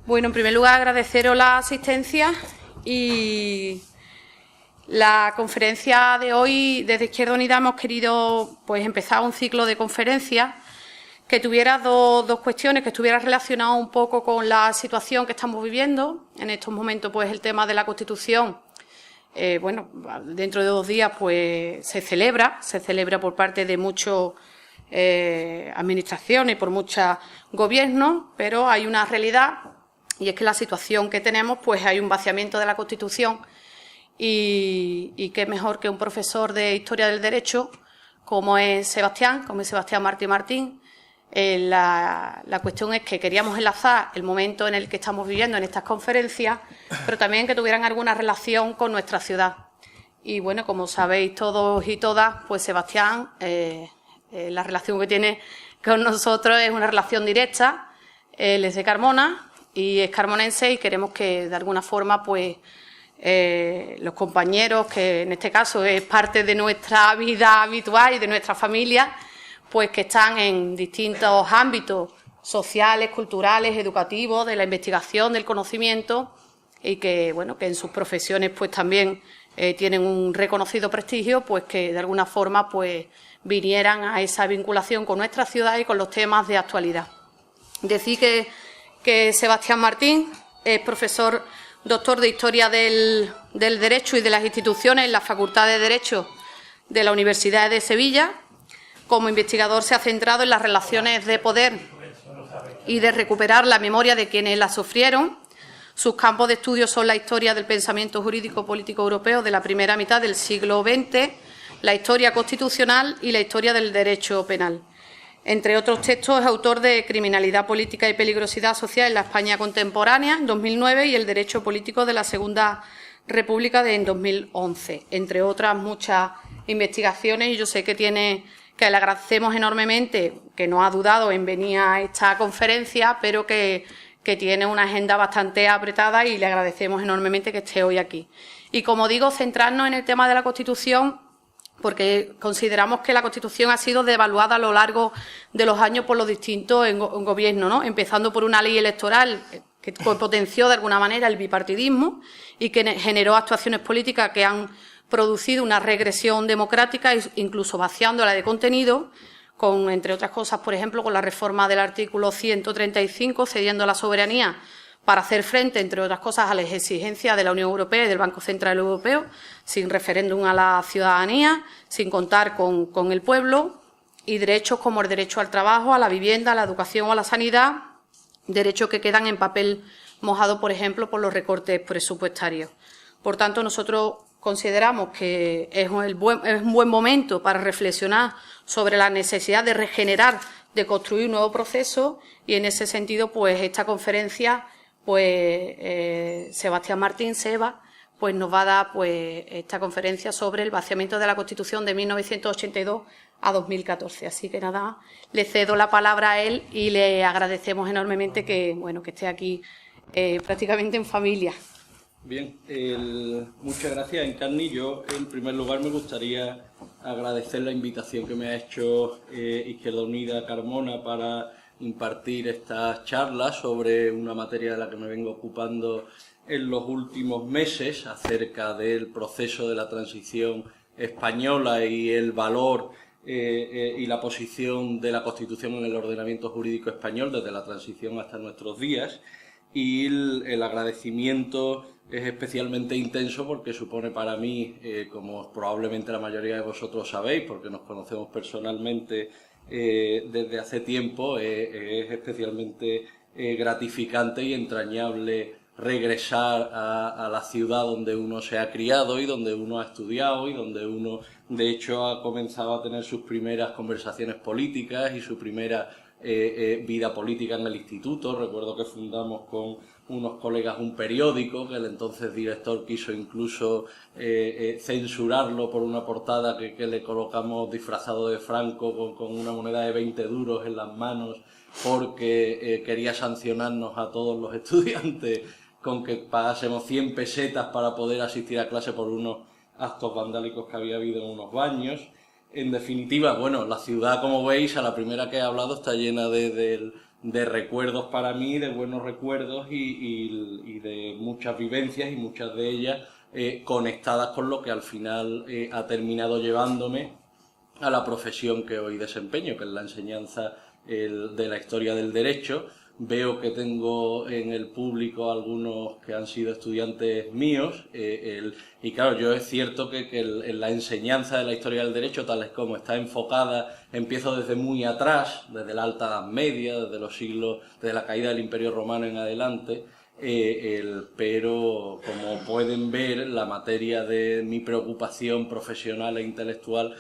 Bueno, en primer lugar, agradeceros la asistencia y la conferencia de hoy. Desde Izquierda Unida hemos querido empezar un ciclo de conferencias que tuviera dos cuestiones, que estuviera relacionado un poco con la situación que estamos viviendo. En estos momentos, el tema de la Constitución, dentro de 2 días se celebra por parte de muchas administraciones y por muchos gobiernos, pero hay una realidad, y es que la situación que tenemos, hay un vaciamiento de la Constitución y qué mejor que un profesor de Historia del Derecho como es Sebastián Martín. La cuestión es que queríamos enlazar el momento en el que estamos viviendo en estas conferencias, pero también que tuvieran alguna relación con nuestra ciudad. Y bueno, como sabéis todos y todas, Sebastián, la relación que tiene con nosotros es una relación directa. Él es de Carmona y es carmonense, y queremos que de alguna forma los compañeros, que en este caso es parte de nuestra vida habitual y de nuestra familia, que están en distintos ámbitos sociales, culturales, educativos, de la investigación, del conocimiento, y que en sus profesiones también tienen un reconocido prestigio, que de alguna forma vinieran a esa vinculación con nuestra ciudad y con los temas de actualidad. Decir que Sebastián Martín es profesor doctor de Historia del Derecho y de las instituciones en la Facultad de Derecho de la Universidad de Sevilla. Como investigador se ha centrado en las relaciones de poder y de recuperar la memoria de quienes las sufrieron. Sus campos de estudio son la historia del pensamiento jurídico político europeo de la primera mitad del siglo XX, la historia constitucional y la historia del derecho penal. Entre otros textos, es autor de Criminalidad política y peligrosidad social en la España contemporánea, en 2009, y El derecho político de la Segunda República, en 2011, entre otras muchas investigaciones. Y yo sé que le agradecemos enormemente que no ha dudado en venir a esta conferencia, pero que tiene una agenda bastante apretada, y le agradecemos enormemente que esté hoy aquí. Y como digo, centrarnos en el tema de la Constitución, porque consideramos que la Constitución ha sido devaluada a lo largo de los años por los distintos gobiernos, ¿no? Empezando por una ley electoral que potenció de alguna manera el bipartidismo y que generó actuaciones políticas que han producido una regresión democrática, incluso vaciándola de contenido, con, entre otras cosas, por ejemplo, con la reforma del artículo 135, cediendo la soberanía para hacer frente, entre otras cosas, a las exigencias de la Unión Europea y del Banco Central Europeo, sin referéndum a la ciudadanía, sin contar con el pueblo, y derechos como el derecho al trabajo, a la vivienda, a la educación o a la sanidad, derechos que quedan en papel mojado, por ejemplo, por los recortes presupuestarios. Por tanto, nosotros consideramos que es un buen momento para reflexionar sobre la necesidad de regenerar, de construir un nuevo proceso, y en ese sentido, esta conferencia, Sebastián Martín, Seba, nos va a dar esta conferencia sobre el vaciamiento de la Constitución de 1982 a 2014. Así que nada, le cedo la palabra a él y le agradecemos enormemente que esté aquí prácticamente en familia. Bien, muchas gracias, Encarni. Yo, en primer lugar, me gustaría agradecer la invitación que me ha hecho Izquierda Unida Carmona para impartir estas charlas sobre una materia de la que me vengo ocupando en los últimos meses, acerca del proceso de la transición española y el valor y la posición de la Constitución en el ordenamiento jurídico español desde la transición hasta nuestros días. Y el agradecimiento es especialmente intenso porque supone para mí, como probablemente la mayoría de vosotros sabéis, porque nos conocemos personalmente desde hace tiempo, es especialmente gratificante y entrañable regresar a la ciudad donde uno se ha criado y donde uno ha estudiado y donde uno, de hecho, ha comenzado a tener sus primeras conversaciones políticas y su primera vida política en el instituto. Recuerdo que fundamos con unos colegas un periódico, que el entonces director quiso incluso censurarlo por una portada que le colocamos disfrazado de Franco con una moneda de 20 duros en las manos, porque quería sancionarnos a todos los estudiantes con que pagásemos 100 pesetas para poder asistir a clase por unos actos vandálicos que había habido en unos baños. En definitiva, la ciudad, como veis, a la primera que he hablado, está llena de de recuerdos para mí, de buenos recuerdos y de muchas vivencias y muchas de ellas conectadas con lo que al final ha terminado llevándome a la profesión que hoy desempeño, que es la enseñanza de la historia del derecho. Veo que tengo en el público algunos que han sido estudiantes míos y claro, yo es cierto que en la enseñanza de la historia del derecho, tal y como está enfocada, empiezo desde muy atrás, desde la Alta Edad Media, desde la caída del Imperio Romano en adelante, pero como pueden ver, la materia de mi preocupación profesional e intelectual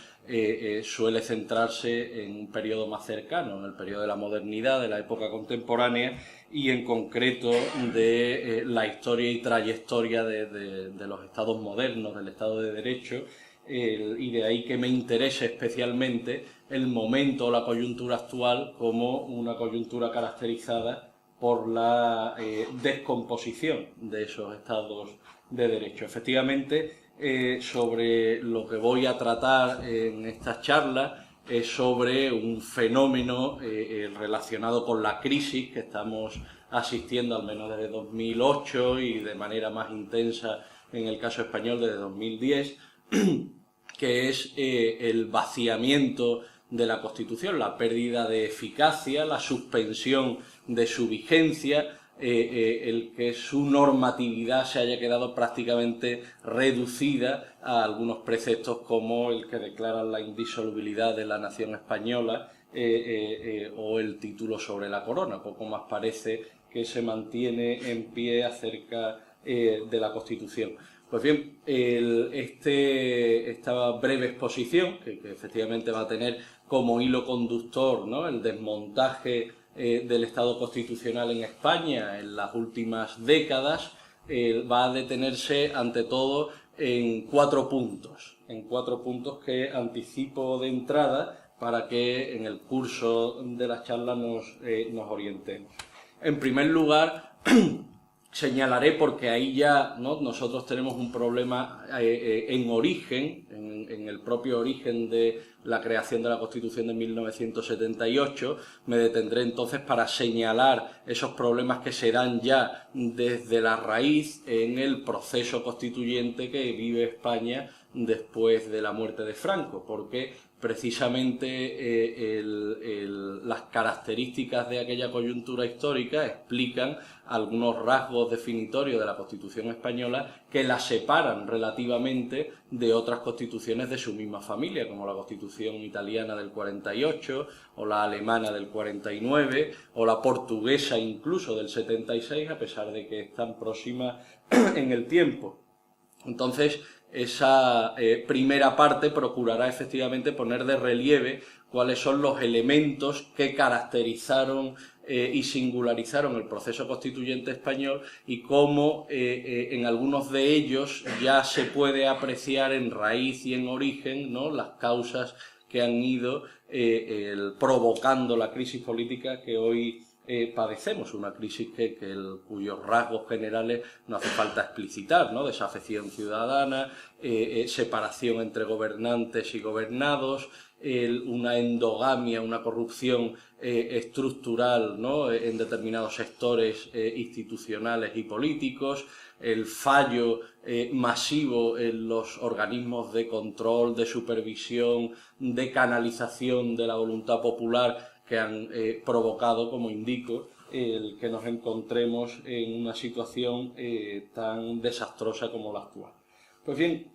suele centrarse en un periodo más cercano, en el periodo de la modernidad, de la época contemporánea y en concreto de la historia y trayectoria de los estados modernos, del Estado de Derecho, y de ahí que me interese especialmente el momento o la coyuntura actual como una coyuntura caracterizada por la descomposición de esos estados de derecho. Efectivamente, sobre lo que voy a tratar en estas charlas es sobre un fenómeno relacionado con la crisis que estamos asistiendo al menos desde 2008 y de manera más intensa en el caso español desde 2010, que es el vaciamiento de la Constitución, la pérdida de eficacia, la suspensión de su vigencia, el que su normatividad se haya quedado prácticamente reducida a algunos preceptos como el que declaran la indisolubilidad de la nación española o el título sobre la corona. Poco más parece que se mantiene en pie acerca de la Constitución. Pues bien, esta breve exposición, que efectivamente va a tener como hilo conductor, ¿no?, el desmontaje del Estado constitucional en España en las últimas décadas, va a detenerse ante todo en 4 puntos, que anticipo de entrada para que en el curso de la charla nos orientemos. En primer lugar, señalaré, porque ahí ya, ¿no?, nosotros tenemos un problema en origen, en el propio origen de la creación de la Constitución de 1978. Me detendré entonces para señalar esos problemas que se dan ya desde la raíz en el proceso constituyente que vive España después de la muerte de Franco, porque precisamente las características de aquella coyuntura histórica explican algunos rasgos definitorios de la Constitución española que la separan relativamente de otras constituciones de su misma familia, como la Constitución italiana del 48, o la alemana del 49, o la portuguesa incluso del 76, a pesar de que es tan próxima en el tiempo. Entonces, esa primera parte procurará efectivamente poner de relieve cuáles son los elementos que caracterizaron y singularizaron el proceso constituyente español y cómo en algunos de ellos ya se puede apreciar en raíz y en origen, ¿no?, las causas que han ido provocando la crisis política que hoy padecemos, una crisis cuyos rasgos generales no hace falta explicitar, ¿no?, desafección ciudadana, separación entre gobernantes y gobernados, una endogamia, una corrupción estructural, ¿no?, en determinados sectores institucionales y políticos, el fallo masivo en los organismos de control, de supervisión, de canalización de la voluntad popular, que han provocado, como indico, el que nos encontremos en una situación tan desastrosa como la actual. Pues bien,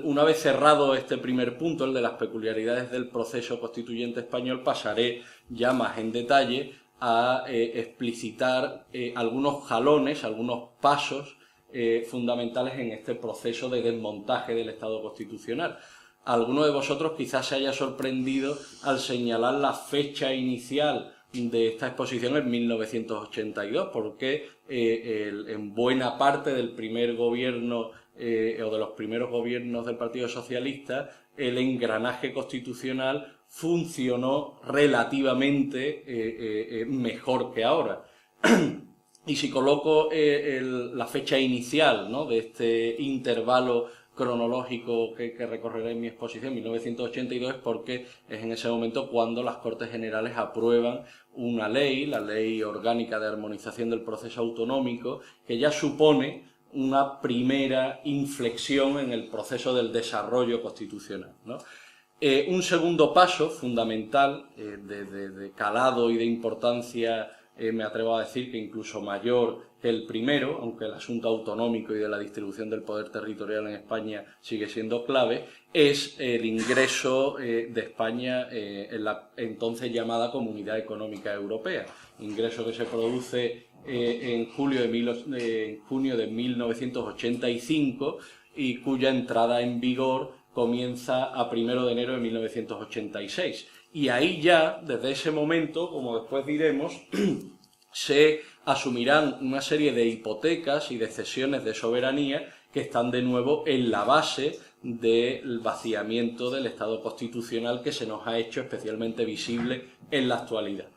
una vez cerrado este primer punto, el de las peculiaridades del proceso constituyente español, pasaré ya más en detalle a explicitar algunos jalones, algunos pasos fundamentales en este proceso de desmontaje del Estado constitucional. Alguno de vosotros quizás se haya sorprendido al señalar la fecha inicial de esta exposición en 1982, porque en buena parte del primer gobierno o de los primeros gobiernos del Partido Socialista, el engranaje constitucional funcionó relativamente mejor que ahora. Y si coloco la fecha inicial, ¿no?, de este intervalo cronológico que recorreré en mi exposición, 1982, es porque es en ese momento cuando las Cortes Generales aprueban una ley, la Ley Orgánica de Armonización del Proceso Autonómico, que ya supone una primera inflexión en el proceso del desarrollo constitucional, ¿no? Un segundo paso fundamental, de calado y de importancia, me atrevo a decir que incluso mayor que el primero, aunque el asunto autonómico y de la distribución del poder territorial en España sigue siendo clave, es el ingreso de España en la entonces llamada Comunidad Económica Europea, ingreso que se produce en junio de 1985 y cuya entrada en vigor comienza a 1 de enero de 1986. Y ahí ya, desde ese momento, como después diremos, se asumirán una serie de hipotecas y de cesiones de soberanía que están de nuevo en la base del vaciamiento del Estado constitucional que se nos ha hecho especialmente visible en la actualidad.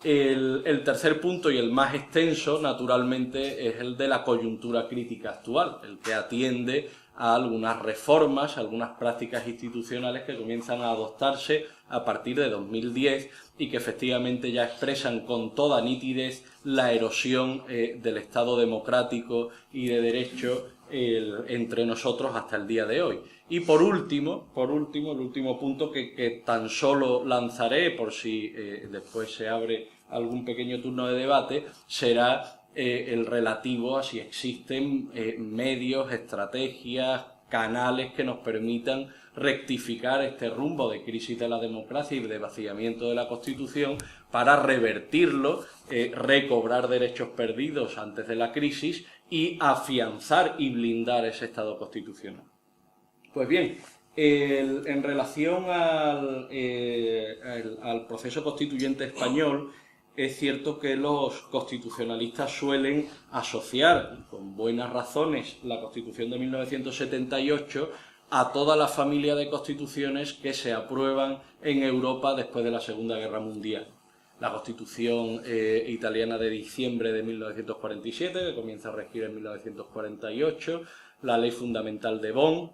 El tercer punto y el más extenso, naturalmente, es el de la coyuntura crítica actual, el que atiende a algunas reformas, a algunas prácticas institucionales que comienzan a adoptarse a partir de 2010 y que efectivamente ya expresan con toda nitidez la erosión del Estado democrático y de derecho entre nosotros hasta el día de hoy. Y por último, el último punto que tan solo lanzaré por si después se abre algún pequeño turno de debate, será el relativo a si existen medios, estrategias, canales que nos permitan rectificar este rumbo de crisis de la democracia y de vaciamiento de la Constitución para revertirlo, recobrar derechos perdidos antes de la crisis y afianzar y blindar ese Estado constitucional. Pues bien, en relación al proceso constituyente español, es cierto que los constitucionalistas suelen asociar, con buenas razones, la Constitución de 1978 a toda la familia de constituciones que se aprueban en Europa después de la Segunda Guerra Mundial. La Constitución italiana de diciembre de 1947, que comienza a regir en 1948, la Ley Fundamental de Bonn,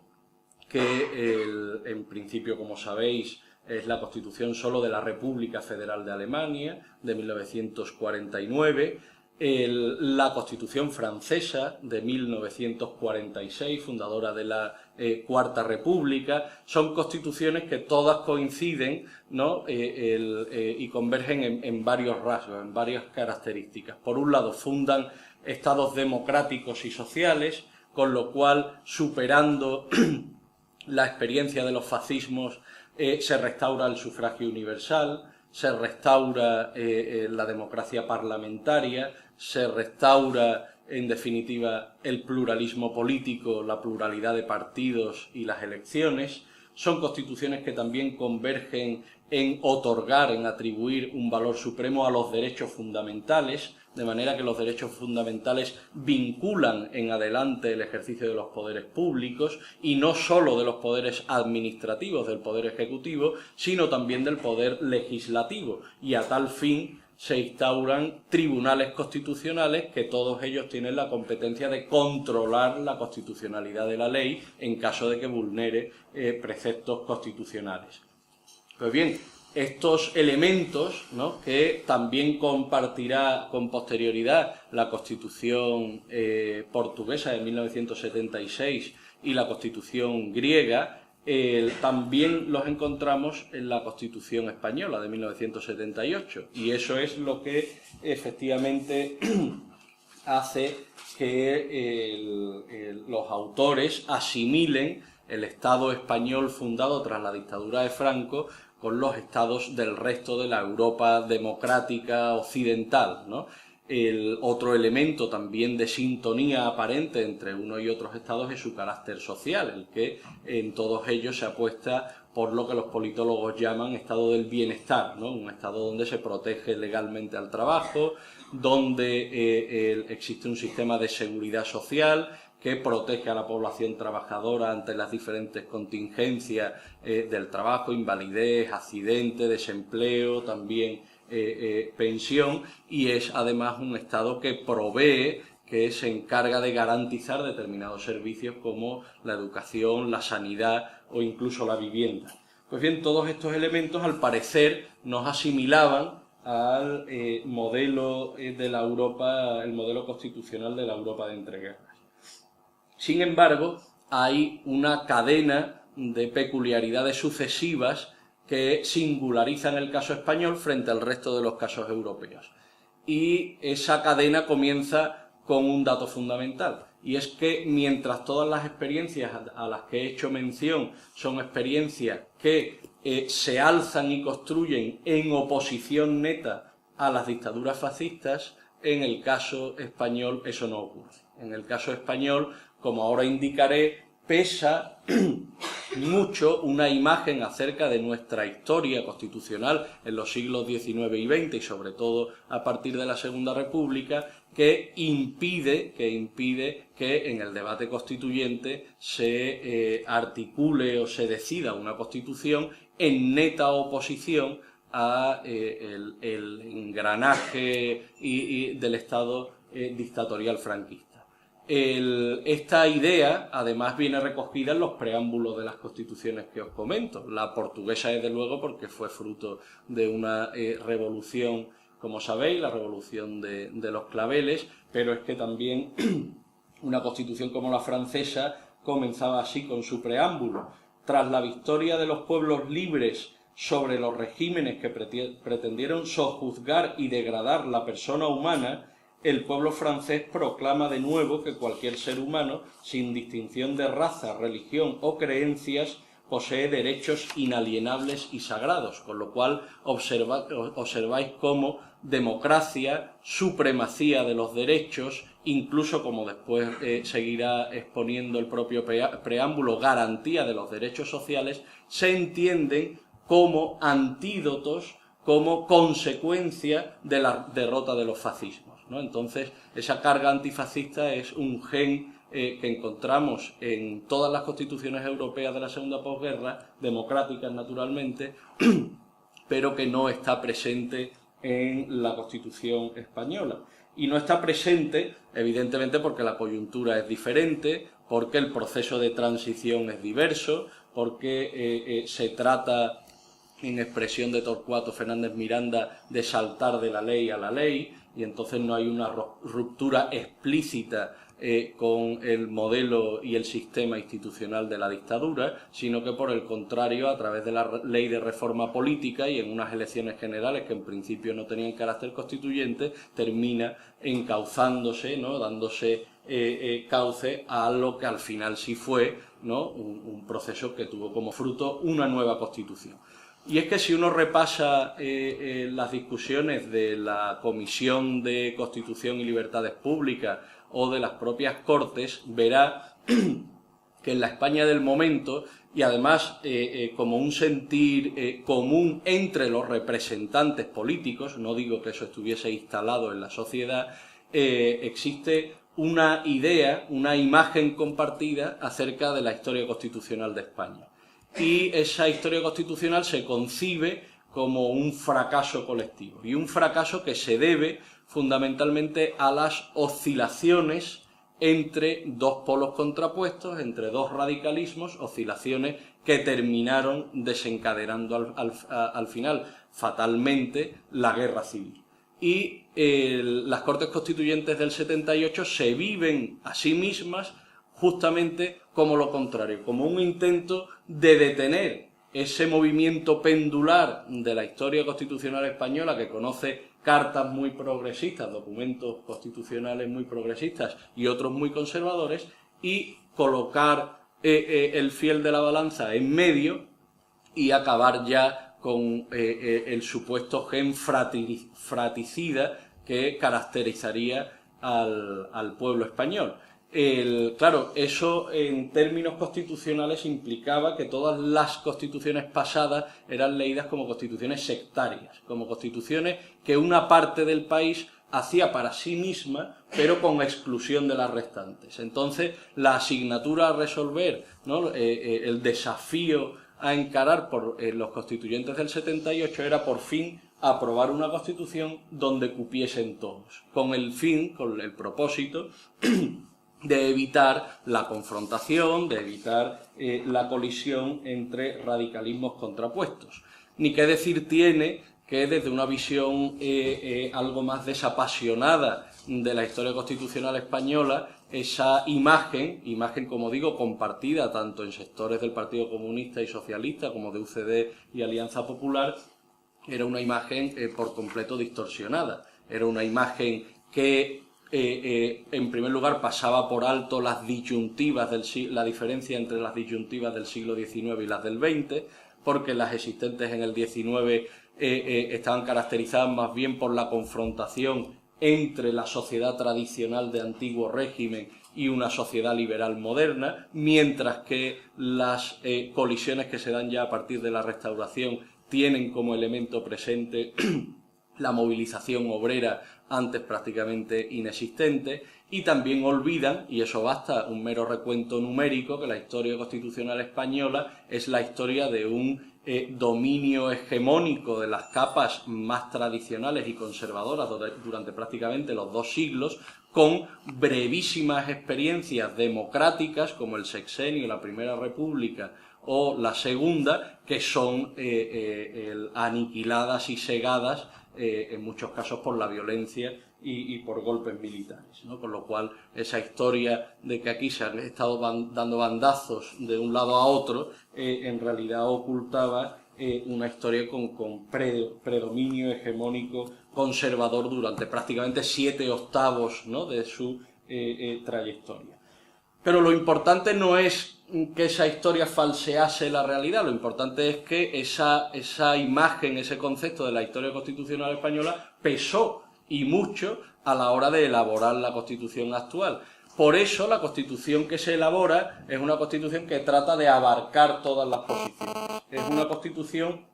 que en principio, como sabéis, es la Constitución solo de la República Federal de Alemania, de 1949, la Constitución francesa de 1946, fundadora de la Cuarta República. Son constituciones que todas coinciden, ¿no? Y convergen en varios rasgos, en varias características. Por un lado, fundan estados democráticos y sociales, con lo cual, superando la experiencia de los fascismos, se restaura el sufragio universal, se restaura la democracia parlamentaria, se restaura, en definitiva, el pluralismo político, la pluralidad de partidos y las elecciones. Son constituciones que también convergen en otorgar, en atribuir un valor supremo a los derechos fundamentales, de manera que los derechos fundamentales vinculan en adelante el ejercicio de los poderes públicos, y no sólo de los poderes administrativos, del poder ejecutivo, sino también del poder legislativo, y a tal fin se instauran tribunales constitucionales que todos ellos tienen la competencia de controlar la constitucionalidad de la ley en caso de que vulnere preceptos constitucionales. Pues bien, estos elementos, ¿no?, que también compartirá con posterioridad la Constitución portuguesa de 1976 y la Constitución griega, también los encontramos en la Constitución española de 1978, y eso es lo que efectivamente hace que los autores asimilen el Estado español fundado tras la dictadura de Franco con los estados del resto de la Europa democrática occidental, ¿no? El otro elemento también de sintonía aparente entre uno y otros estados es su carácter social, el que en todos ellos se apuesta por lo que los politólogos llaman estado del bienestar, ¿no? Un estado donde se protege legalmente al trabajo, donde existe un sistema de seguridad social que protege a la población trabajadora ante las diferentes contingencias del trabajo, invalidez, accidente, desempleo, también pensión, y es además un Estado que provee que se encarga de garantizar determinados servicios como la educación, la sanidad o incluso la vivienda. Pues bien, todos estos elementos al parecer nos asimilaban al modelo de la Europa, el modelo constitucional de la Europa de entreguerras. Sin embargo, hay una cadena de peculiaridades sucesivas que singularizan el caso español frente al resto de los casos europeos. Y esa cadena comienza con un dato fundamental, y es que mientras todas las experiencias a las que he hecho mención son experiencias que se alzan y construyen en oposición neta a las dictaduras fascistas, en el caso español eso no ocurre. En el caso español, como ahora indicaré, pesa mucho una imagen acerca de nuestra historia constitucional en los siglos XIX y XX, y sobre todo a partir de la Segunda República, que impide que en el debate constituyente se articule o se decida una constitución en neta oposición a el engranaje del Estado dictatorial franquista. Esta idea, además, viene recogida en los preámbulos de las constituciones que os comento. La portuguesa, desde luego, porque fue fruto de una revolución, como sabéis, la revolución de los claveles, pero es que también una constitución como la francesa comenzaba así con su preámbulo. Tras la victoria de los pueblos libres sobre los regímenes que pretendieron sojuzgar y degradar la persona humana, el pueblo francés proclama de nuevo que cualquier ser humano, sin distinción de raza, religión o creencias, posee derechos inalienables y sagrados, con lo cual observáis cómo democracia, supremacía de los derechos, incluso como después seguirá exponiendo el propio preámbulo, garantía de los derechos sociales, se entienden como antídotos, como consecuencia de la derrota de los fascismos, ¿no? Entonces, esa carga antifascista es un gen que encontramos en todas las constituciones europeas de la segunda posguerra, democráticas naturalmente, pero que no está presente en la Constitución española. Y no está presente, evidentemente, porque la coyuntura es diferente, porque el proceso de transición es diverso, porque se trata, en expresión de Torcuato Fernández Miranda, de saltar de la ley a la ley, y entonces no hay una ruptura explícita con el modelo y el sistema institucional de la dictadura, sino que por el contrario, a través de la ley de reforma política y en unas elecciones generales que en principio no tenían carácter constituyente, termina encauzándose, ¿no?, dándose cauce a lo que al final sí fue, ¿no?, un proceso que tuvo como fruto una nueva constitución. Y es que si uno repasa las discusiones de la Comisión de Constitución y Libertades Públicas o de las propias Cortes, verá que en la España del momento, y además como un sentir común entre los representantes políticos, no digo que eso estuviese instalado en la sociedad, existe una idea, una imagen compartida acerca de la historia constitucional de España. Y esa historia constitucional se concibe como un fracaso colectivo, y un fracaso que se debe fundamentalmente a las oscilaciones entre dos polos contrapuestos, entre dos radicalismos, oscilaciones que terminaron desencadenando al final fatalmente la guerra civil. Y las Cortes Constituyentes del 78 se viven a sí mismas justamente como lo contrario, como un intento de detener ese movimiento pendular de la historia constitucional española, que conoce cartas muy progresistas, documentos constitucionales muy progresistas y otros muy conservadores, y colocar el fiel de la balanza en medio y acabar ya con el supuesto gen fratricida que caracterizaría al pueblo español. Claro, eso en términos constitucionales implicaba que todas las constituciones pasadas eran leídas como constituciones sectarias, como constituciones que una parte del país hacía para sí misma, pero con exclusión de las restantes. Entonces, la asignatura a resolver, ¿no?, el desafío a encarar por los constituyentes del 78 era por fin aprobar una Constitución donde cupiesen todos, con el fin, con el propósito de evitar la confrontación, de evitar la colisión entre radicalismos contrapuestos. Ni qué decir tiene que desde una visión algo más desapasionada de la historia constitucional española, esa imagen, como digo, compartida tanto en sectores del Partido Comunista y Socialista como de UCD y Alianza Popular, era una imagen por completo distorsionada. Era una imagen que en primer lugar pasaba por alto las disyuntivas la diferencia entre las disyuntivas del siglo XIX y las del XX, porque las existentes en el XIX estaban caracterizadas más bien por la confrontación entre la sociedad tradicional de antiguo régimen y una sociedad liberal moderna, mientras que las colisiones que se dan ya a partir de la Restauración tienen como elemento presente la movilización obrera antes prácticamente inexistente, y también olvidan, y eso basta un mero recuento numérico, que la historia constitucional española es la historia de un dominio hegemónico de las capas más tradicionales y conservadoras durante prácticamente los 2 siglos, con brevísimas experiencias democráticas como el sexenio, la Primera República o la Segunda, que son aniquiladas y segadas en muchos casos por la violencia y por golpes militares, ¿no? Con lo cual esa historia de que aquí se han estado dando bandazos de un lado a otro en realidad ocultaba una historia con predominio hegemónico conservador durante prácticamente 7/8, ¿no?, de su trayectoria. Pero lo importante no es que esa historia falsease la realidad, lo importante es que esa imagen, ese concepto de la historia constitucional española pesó y mucho a la hora de elaborar la Constitución actual. Por eso la Constitución que se elabora es una Constitución que trata de abarcar todas las posiciones. Es una Constitución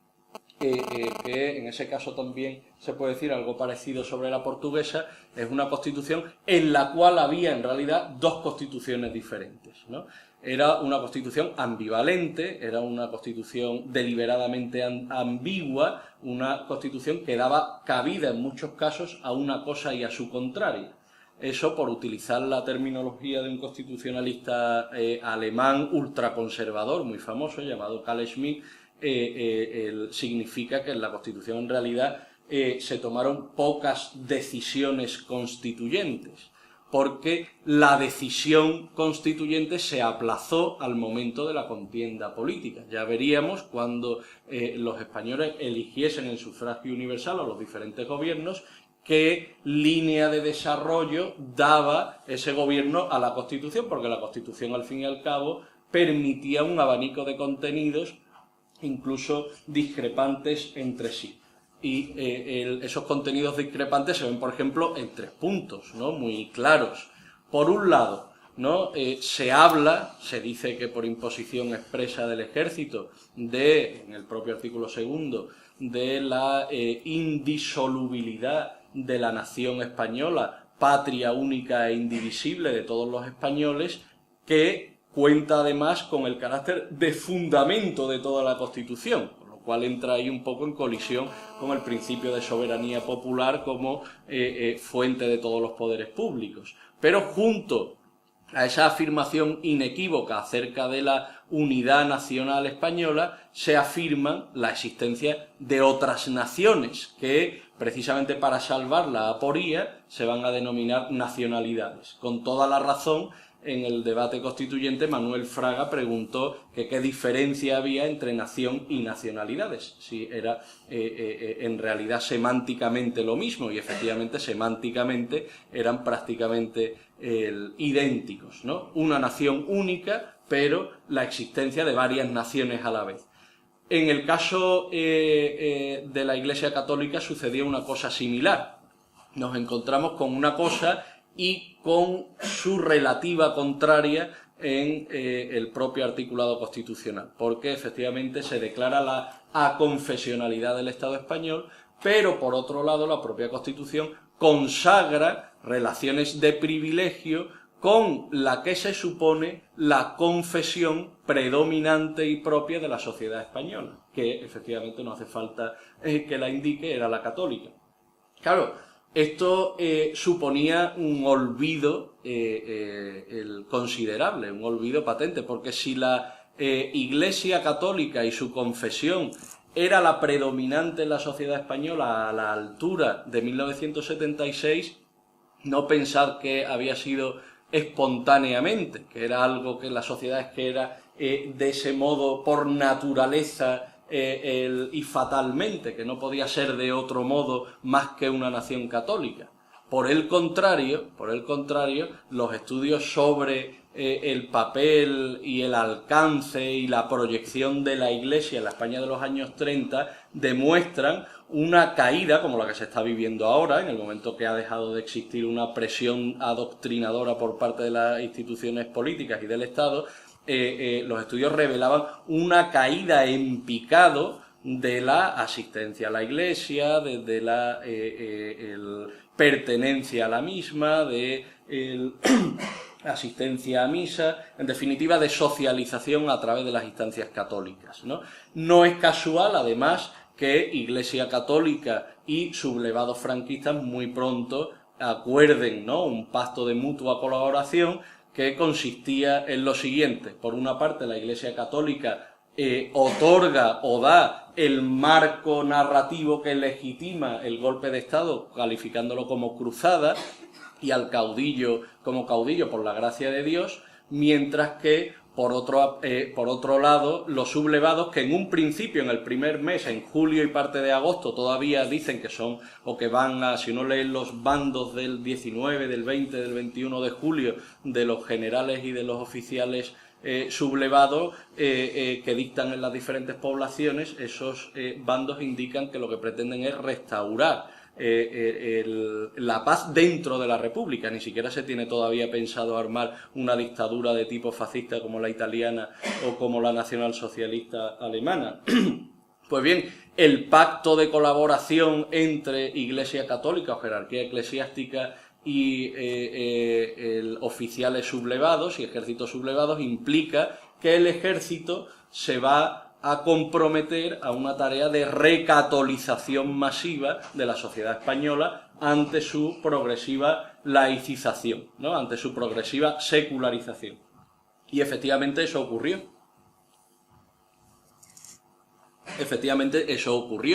que en ese caso también se puede decir algo parecido sobre la portuguesa, es una Constitución en la cual había en realidad 2 constituciones diferentes, ¿no? Era una Constitución ambivalente, era una Constitución deliberadamente ambigua, una Constitución que daba cabida en muchos casos a una cosa y a su contraria. Eso, por utilizar la terminología de un constitucionalista alemán ultraconservador muy famoso llamado Carl Schmitt, significa que en la Constitución en realidad se tomaron pocas decisiones constituyentes, porque la decisión constituyente se aplazó al momento de la contienda política. Ya veríamos cuando los españoles eligiesen en sufragio universal a los diferentes gobiernos qué línea de desarrollo daba ese gobierno a la Constitución, porque la Constitución al fin y al cabo permitía un abanico de contenidos incluso discrepantes entre sí. Y esos contenidos discrepantes se ven, por ejemplo, en 3 puntos, ¿no?, muy claros. Por un lado, ¿no?, se dice que por imposición expresa del ejército, en el propio artículo 2, de la indisolubilidad de la nación española, patria única e indivisible de todos los españoles, que cuenta además con el carácter de fundamento de toda la Constitución, con lo cual entra ahí un poco en colisión con el principio de soberanía popular como fuente de todos los poderes públicos. Pero junto a esa afirmación inequívoca acerca de la unidad nacional española, se afirma la existencia de otras naciones que, precisamente para salvar la aporía, se van a denominar nacionalidades. Con toda la razón, en el debate constituyente, Manuel Fraga preguntó que qué diferencia había entre nación y nacionalidades, si era en realidad semánticamente lo mismo, y efectivamente semánticamente eran prácticamente idénticos, ¿no? Una nación única, pero la existencia de varias naciones a la vez. En el caso de la Iglesia Católica sucedía una cosa similar. Nos encontramos con una cosa y con su relativa contraria en el propio articulado constitucional, porque efectivamente se declara la aconfesionalidad del Estado español, pero por otro lado la propia Constitución consagra relaciones de privilegio con la que se supone la confesión predominante y propia de la sociedad española, que efectivamente no hace falta que la indique, era la católica. Claro, esto suponía un olvido considerable, un olvido patente, porque si la Iglesia católica y su confesión era la predominante en la sociedad española a la altura de 1976, no pensar que había sido espontáneamente, que era algo que en las sociedades que era de ese modo por naturaleza y fatalmente, que no podía ser de otro modo más que una nación católica. Por el contrario, los estudios sobre el papel y el alcance y la proyección de la Iglesia en la España de los años 30 demuestran una caída, como la que se está viviendo ahora, en el momento que ha dejado de existir una presión adoctrinadora por parte de las instituciones políticas y del Estado. Los estudios revelaban una caída en picado de la asistencia a la Iglesia, de la pertenencia a la misma, de asistencia a misa, en definitiva de socialización a través de las instancias católicas, ¿no? No es casual, además, que Iglesia Católica y sublevados franquistas muy pronto acuerden, ¿no?, un pacto de mutua colaboración que consistía en lo siguiente: por una parte, la Iglesia Católica otorga o da el marco narrativo que legitima el golpe de Estado, calificándolo como cruzada, y al caudillo como caudillo por la gracia de Dios, mientras que por otro lado, los sublevados, que en un principio, en el primer mes, en julio y parte de agosto, todavía dicen que son, o que van a, si uno lee los bandos del 19, del 20, del 21 de julio, de los generales y de los oficiales sublevados que dictan en las diferentes poblaciones, esos bandos indican que lo que pretenden es restaurar la paz dentro de la República. Ni siquiera se tiene todavía pensado armar una dictadura de tipo fascista como la italiana o como la nacionalsocialista alemana. Pues bien, el pacto de colaboración entre Iglesia Católica o jerarquía eclesiástica y oficiales sublevados y ejércitos sublevados implica que el ejército se va a comprometer a una tarea de recatolización masiva de la sociedad española ante su progresiva laicización, ¿no?, ante su progresiva secularización. Y efectivamente eso ocurrió.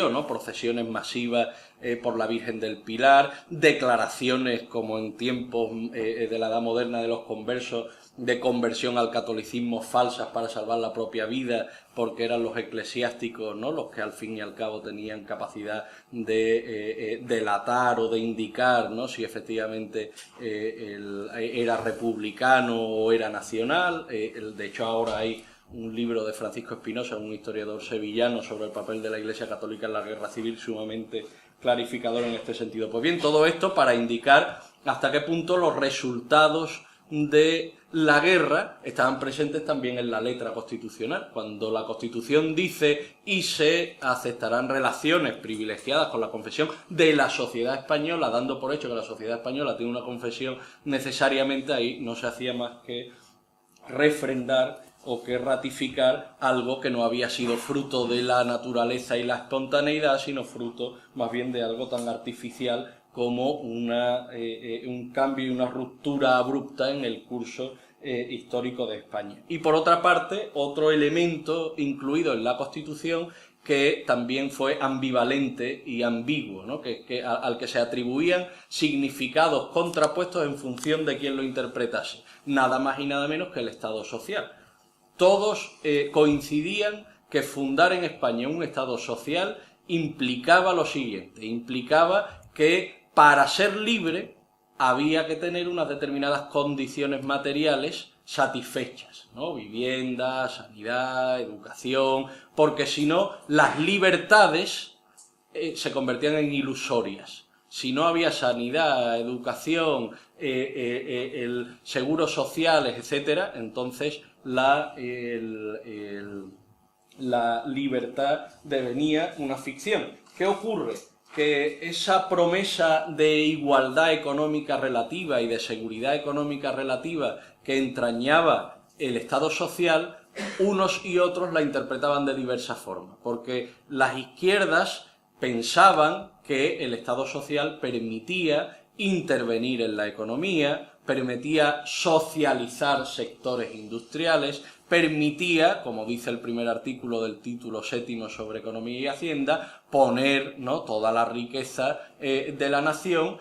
¿No? Procesiones masivas por la Virgen del Pilar, declaraciones como en tiempos de la Edad Moderna de los conversos, de conversión al catolicismo falsas para salvar la propia vida, porque eran los eclesiásticos, ¿no?, los que al fin y al cabo tenían capacidad de delatar o de indicar, ¿no?, si efectivamente era republicano o era nacional. De hecho, ahora hay un libro de Francisco Espinosa, un historiador sevillano, sobre el papel de la Iglesia Católica en la Guerra Civil, sumamente clarificador en este sentido. Pues bien, todo esto para indicar hasta qué punto los resultados de la guerra estaban presentes también en la letra constitucional. Cuando la Constitución dice y se aceptarán relaciones privilegiadas con la confesión de la sociedad española, dando por hecho que la sociedad española tiene una confesión necesariamente, ahí no se hacía más que refrendar o que ratificar algo que no había sido fruto de la naturaleza y la espontaneidad, sino fruto más bien de algo tan artificial como un cambio y una ruptura abrupta en el curso histórico de España. Y por otra parte, otro elemento incluido en la Constitución que también fue ambivalente y ambiguo, ¿no?, al que se atribuían significados contrapuestos en función de quién lo interpretase, nada más y nada menos que el Estado social. Todos coincidían que fundar en España un Estado social implicaba lo siguiente: implicaba que para ser libre había que tener unas determinadas condiciones materiales satisfechas, ¿no?, vivienda, sanidad, educación, porque si no, las libertades se convertían en ilusorias. Si no había sanidad, educación, seguros sociales, etcétera, entonces la libertad devenía una ficción. ¿Qué ocurre? que esa promesa de igualdad económica relativa y de seguridad económica relativa que entrañaba el Estado social, unos y otros la interpretaban de diversas formas, porque las izquierdas pensaban que el Estado social permitía intervenir en la economía, permitía socializar sectores industriales, permitía, como dice el primer artículo del título 7 sobre Economía y Hacienda, poner, ¿no?, toda la riqueza de la nación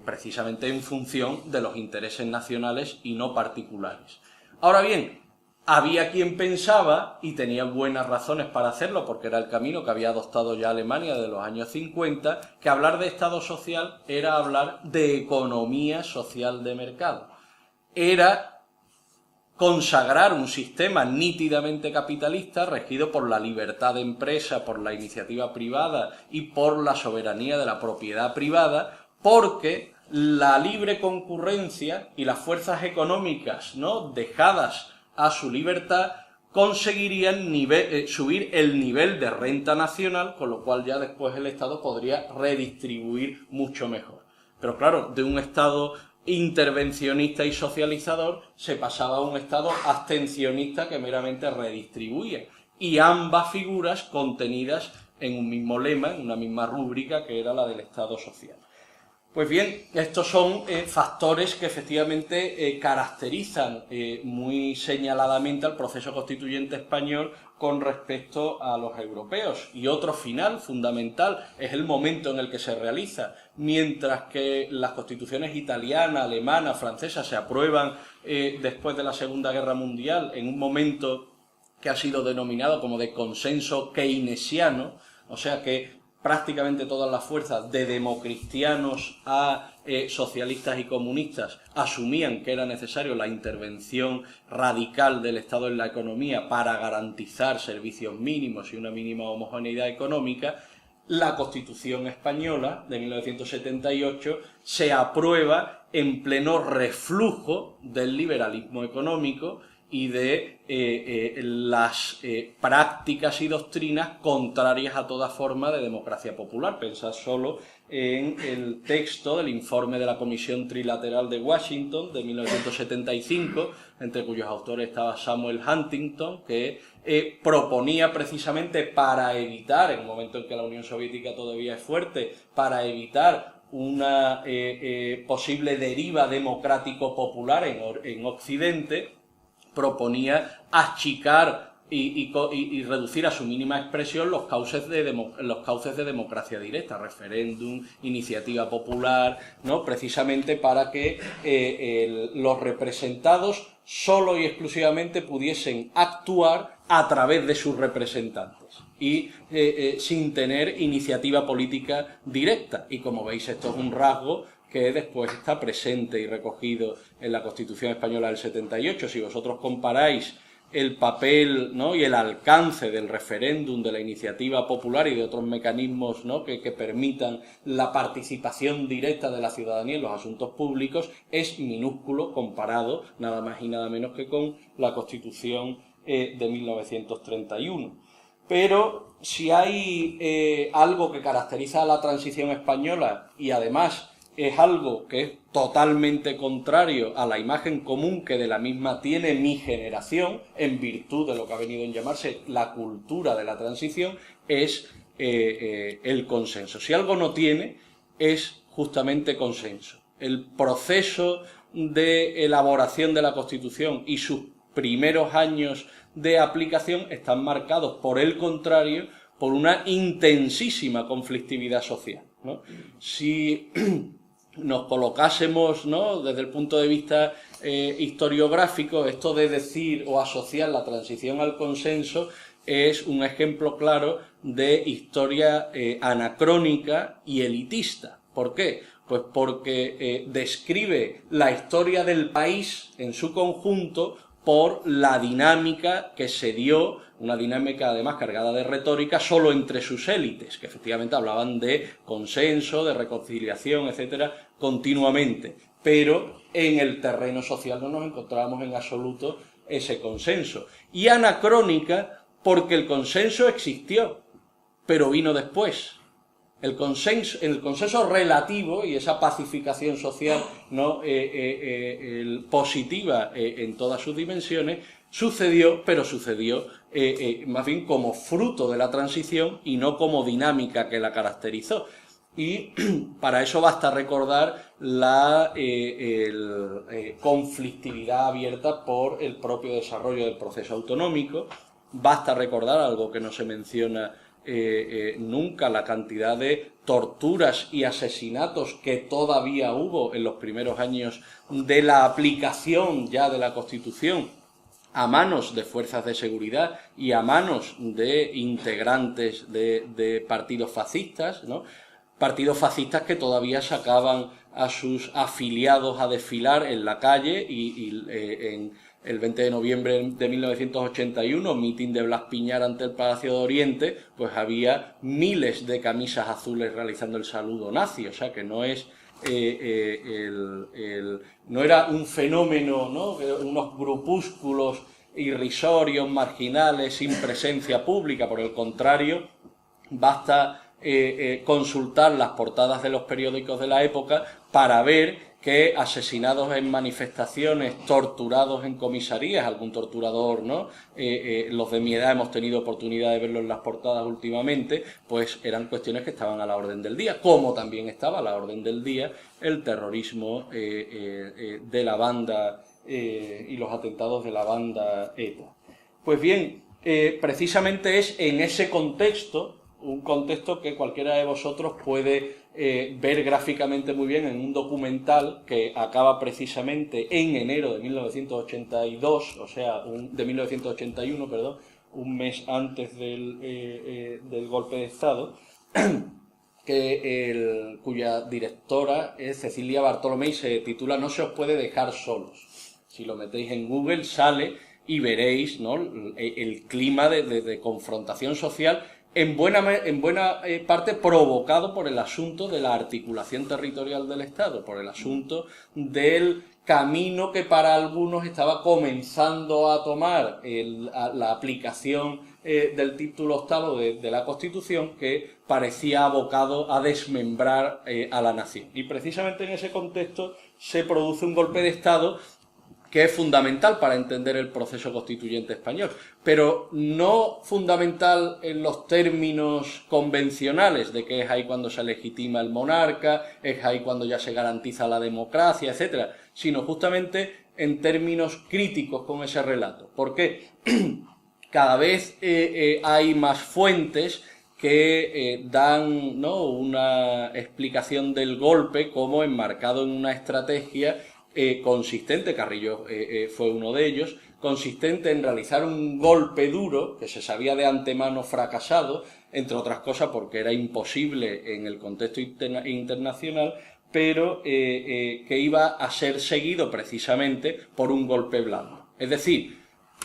precisamente en función de los intereses nacionales y no particulares. Ahora bien, había quien pensaba, y tenía buenas razones para hacerlo, porque era el camino que había adoptado ya Alemania desde los años 50, que hablar de Estado social era hablar de economía social de mercado. Era consagrar un sistema nítidamente capitalista regido por la libertad de empresa, por la iniciativa privada y por la soberanía de la propiedad privada, porque la libre concurrencia y las fuerzas económicas, ¿no?, dejadas a su libertad, conseguirían subir el nivel de renta nacional, con lo cual ya después el Estado podría redistribuir mucho mejor. Pero claro, de un Estado intervencionista y socializador se pasaba a un Estado abstencionista que meramente redistribuía. Y ambas figuras contenidas en un mismo lema, en una misma rúbrica, que era la del Estado social. Pues bien, estos son factores que efectivamente caracterizan muy señaladamente al proceso constituyente español con respecto a los europeos. Y otro final fundamental es el momento en el que se realiza. Mientras que las constituciones italiana, alemana, francesa se aprueban después de la Segunda Guerra Mundial en un momento que ha sido denominado como de consenso keynesiano, o sea que prácticamente todas las fuerzas, de democristianos a socialistas y comunistas, asumían que era necesario la intervención radical del Estado en la economía para garantizar servicios mínimos y una mínima homogeneidad económica. La Constitución española de 1978 se aprueba en pleno reflujo del liberalismo económico y de las prácticas y doctrinas contrarias a toda forma de democracia popular. Pensad solo en el texto del informe de la Comisión Trilateral de Washington de 1975, entre cuyos autores estaba Samuel Huntington, que proponía precisamente para evitar, en un momento en que la Unión Soviética todavía es fuerte, para evitar una posible deriva democrático-popular en Occidente, proponía achicar y reducir a su mínima expresión los cauces de democracia directa, referéndum, iniciativa popular, ¿no?, precisamente para que los representados solo y exclusivamente pudiesen actuar a través de sus representantes y sin tener iniciativa política directa. Y como veis, esto es un rasgo que después está presente y recogido en la Constitución Española del 78. Si vosotros comparáis el papel, ¿no?, y el alcance del referéndum, de la iniciativa popular y de otros mecanismos, ¿no?, que permitan la participación directa de la ciudadanía en los asuntos públicos, es minúsculo comparado nada más y nada menos que con la Constitución de 1931. Pero si hay algo que caracteriza a la transición española, y además es algo que es totalmente contrario a la imagen común que de la misma tiene mi generación, en virtud de lo que ha venido en llamarse la cultura de la transición, es el consenso. Si algo no tiene, es justamente consenso. El proceso de elaboración de la Constitución y sus primeros años de aplicación están marcados, por el contrario, por una intensísima conflictividad social, ¿no? Si nos colocásemos, ¿no?, desde el punto de vista historiográfico, esto de decir o asociar la transición al consenso es un ejemplo claro de historia anacrónica y elitista. ¿Por qué? Pues porque describe la historia del país en su conjunto por la dinámica que se dio, una dinámica además cargada de retórica, solo entre sus élites, que efectivamente hablaban de consenso, de reconciliación, etcétera, continuamente. Pero en el terreno social no nos encontrábamos en absoluto ese consenso. Y anacrónica porque el consenso existió, pero vino después. el consenso relativo y esa pacificación social, ¿no? Positiva en todas sus dimensiones, sucedió, pero sucedió más bien como fruto de la transición y no como dinámica que la caracterizó. Y para eso basta recordar la conflictividad abierta por el propio desarrollo del proceso autonómico, basta recordar algo que no se menciona nunca, la cantidad de torturas y asesinatos que todavía hubo en los primeros años de la aplicación ya de la Constitución a manos de fuerzas de seguridad y a manos de integrantes de partidos fascistas, ¿no? Partidos fascistas que todavía sacaban a sus afiliados a desfilar en la calle y en el 20 de noviembre de 1981, mitin de Blas Piñar ante el Palacio de Oriente, pues había miles de camisas azules realizando el saludo nazi, o sea que no es no era un fenómeno, ¿no? Unos grupúsculos irrisorios, marginales, sin presencia pública, por el contrario, basta consultar las portadas de los periódicos de la época para ver que asesinados en manifestaciones, torturados en comisarías, algún torturador, ¿no? Los de mi edad hemos tenido oportunidad de verlo en las portadas últimamente, pues eran cuestiones que estaban a la orden del día, como también estaba a la orden del día el terrorismo de la banda y los atentados de la banda ETA. Pues bien, precisamente es en ese contexto, un contexto que cualquiera de vosotros puede ver gráficamente muy bien en un documental que acaba precisamente en enero de 1982, o sea, de 1981, perdón, un mes antes del golpe de Estado, cuya directora es Cecilia Bartolomé y se titula No se os puede dejar solos. Si lo metéis en Google sale y veréis, ¿no?, el clima de confrontación social en buena parte provocado por el asunto de la articulación territorial del Estado, por el asunto del camino que para algunos estaba comenzando a tomar la aplicación del título octavo de la Constitución, que parecía abocado a desmembrar a la nación. Y precisamente en ese contexto se produce un golpe de Estado que es fundamental para entender el proceso constituyente español, pero no fundamental en los términos convencionales de que es ahí cuando se legitima el monarca, es ahí cuando ya se garantiza la democracia, etcétera, sino justamente en términos críticos con ese relato. ¿Por qué? Cada vez hay más fuentes que dan, ¿no?, una explicación del golpe como enmarcado en una estrategia consistente, Carrillo fue uno de ellos, consistente en realizar un golpe duro que se sabía de antemano fracasado, entre otras cosas porque era imposible en el contexto internacional, pero que iba a ser seguido precisamente por un golpe blando. Es decir,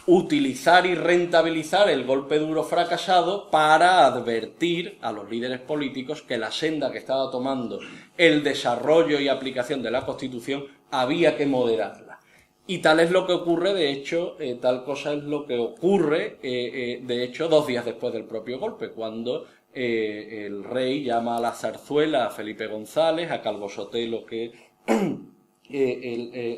utilizar y rentabilizar el golpe duro fracasado para advertir a los líderes políticos que la senda que estaba tomando el desarrollo y aplicación de la Constitución había que moderarla. Y tal es lo que ocurre, de hecho, tal cosa es lo que ocurre, de hecho, 2 días después del propio golpe, cuando el rey llama a la zarzuela a Felipe González, a Calvo Sotelo, que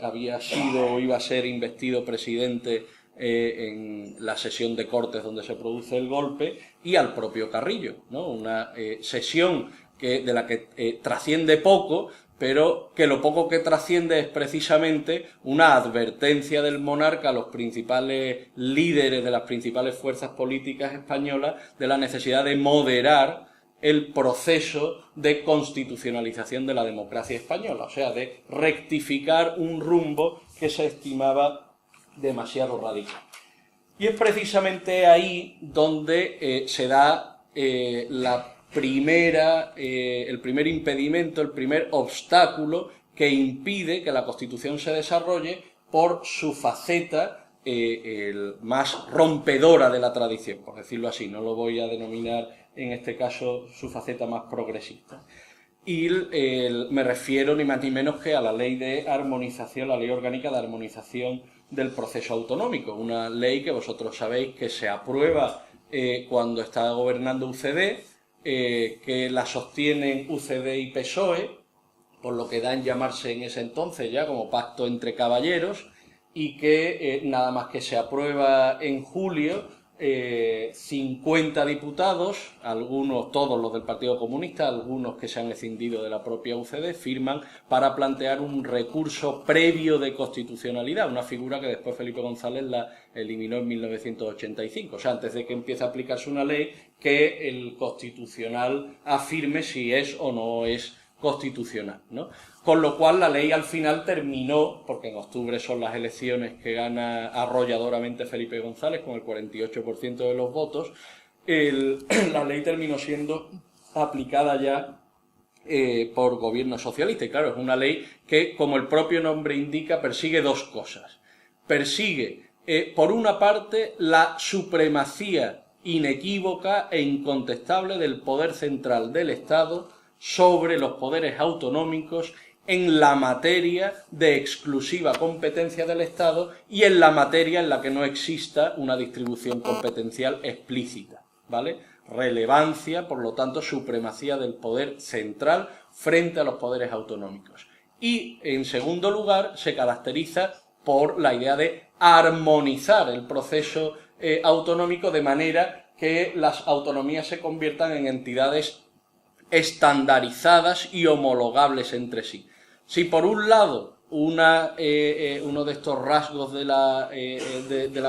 había sido o iba a ser investido presidente en la sesión de Cortes donde se produce el golpe, y al propio Carrillo, ¿no? Una sesión de la que trasciende poco, pero que lo poco que trasciende es precisamente una advertencia del monarca a los principales líderes de las principales fuerzas políticas españolas de la necesidad de moderar el proceso de constitucionalización de la democracia española, o sea, de rectificar un rumbo que se estimaba demasiado radical. Y es precisamente ahí donde se da el primer impedimento, el primer obstáculo que impide que la Constitución se desarrolle por su faceta más rompedora de la tradición, por decirlo así. No lo voy a denominar en este caso su faceta más progresista. Y me refiero ni más ni menos que a la ley de armonización, la ley orgánica de armonización del proceso autonómico, una ley que vosotros sabéis que se aprueba cuando está gobernando UCD, que la sostienen UCD y PSOE, por lo que da en llamarse en ese entonces ya como pacto entre caballeros, y que nada más que se aprueba en julio, 50 diputados, algunos, todos los del Partido Comunista, algunos que se han escindido de la propia UCD, firman para plantear un recurso previo de constitucionalidad, una figura que después Felipe González la eliminó en 1985, o sea, antes de que empiece a aplicarse una ley que el Constitucional afirme si es o no es constitucional, ¿no? Con lo cual la ley al final terminó, porque en octubre son las elecciones que gana arrolladoramente Felipe González con el 48% de los votos, la ley terminó siendo aplicada ya por gobierno socialista. Y claro, es una ley que, como el propio nombre indica, persigue dos cosas. Persigue, por una parte, la supremacía inequívoca e incontestable del poder central del Estado sobre los poderes autonómicos en la materia de exclusiva competencia del Estado y en la materia en la que no exista una distribución competencial explícita, ¿vale? Relevancia, por lo tanto, supremacía del poder central frente a los poderes autonómicos. Y, en segundo lugar, se caracteriza por la idea de armonizar el proceso autonómico de manera que las autonomías se conviertan en entidades estandarizadas y homologables entre sí. Si por un lado uno de estos rasgos de la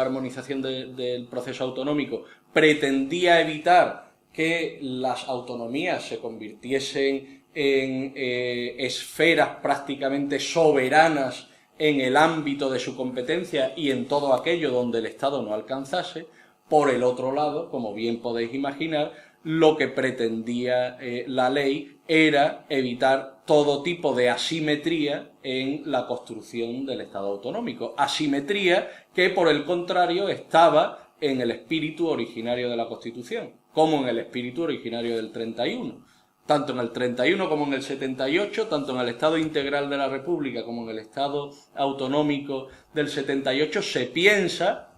armonización del proceso autonómico pretendía evitar que las autonomías se convirtiesen en esferas prácticamente soberanas en el ámbito de su competencia y en todo aquello donde el Estado no alcanzase, por el otro lado, como bien podéis imaginar, lo que pretendía la ley era evitar todo tipo de asimetría en la construcción del Estado autonómico. Asimetría que, por el contrario, estaba en el espíritu originario de la Constitución, como en el espíritu originario del 31. Tanto en el 31 como en el 78, tanto en el Estado integral de la República como en el Estado autonómico del 78, se piensa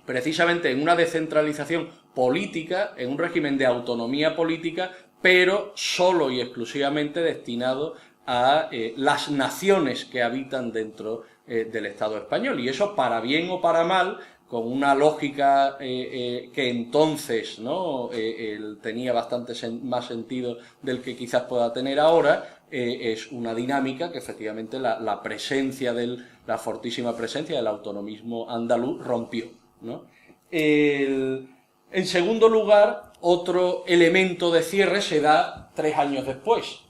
precisamente en una descentralización política, en un régimen de autonomía política, pero solo y exclusivamente destinado a las naciones que habitan dentro del Estado español. Y eso, para bien o para mal, con una lógica que entonces, ¿no?, tenía bastante más sentido del que quizás pueda tener ahora, es una dinámica que efectivamente la fortísima presencia del autonomismo andaluz rompió, ¿no? En segundo lugar, otro elemento de cierre se da 3 años después,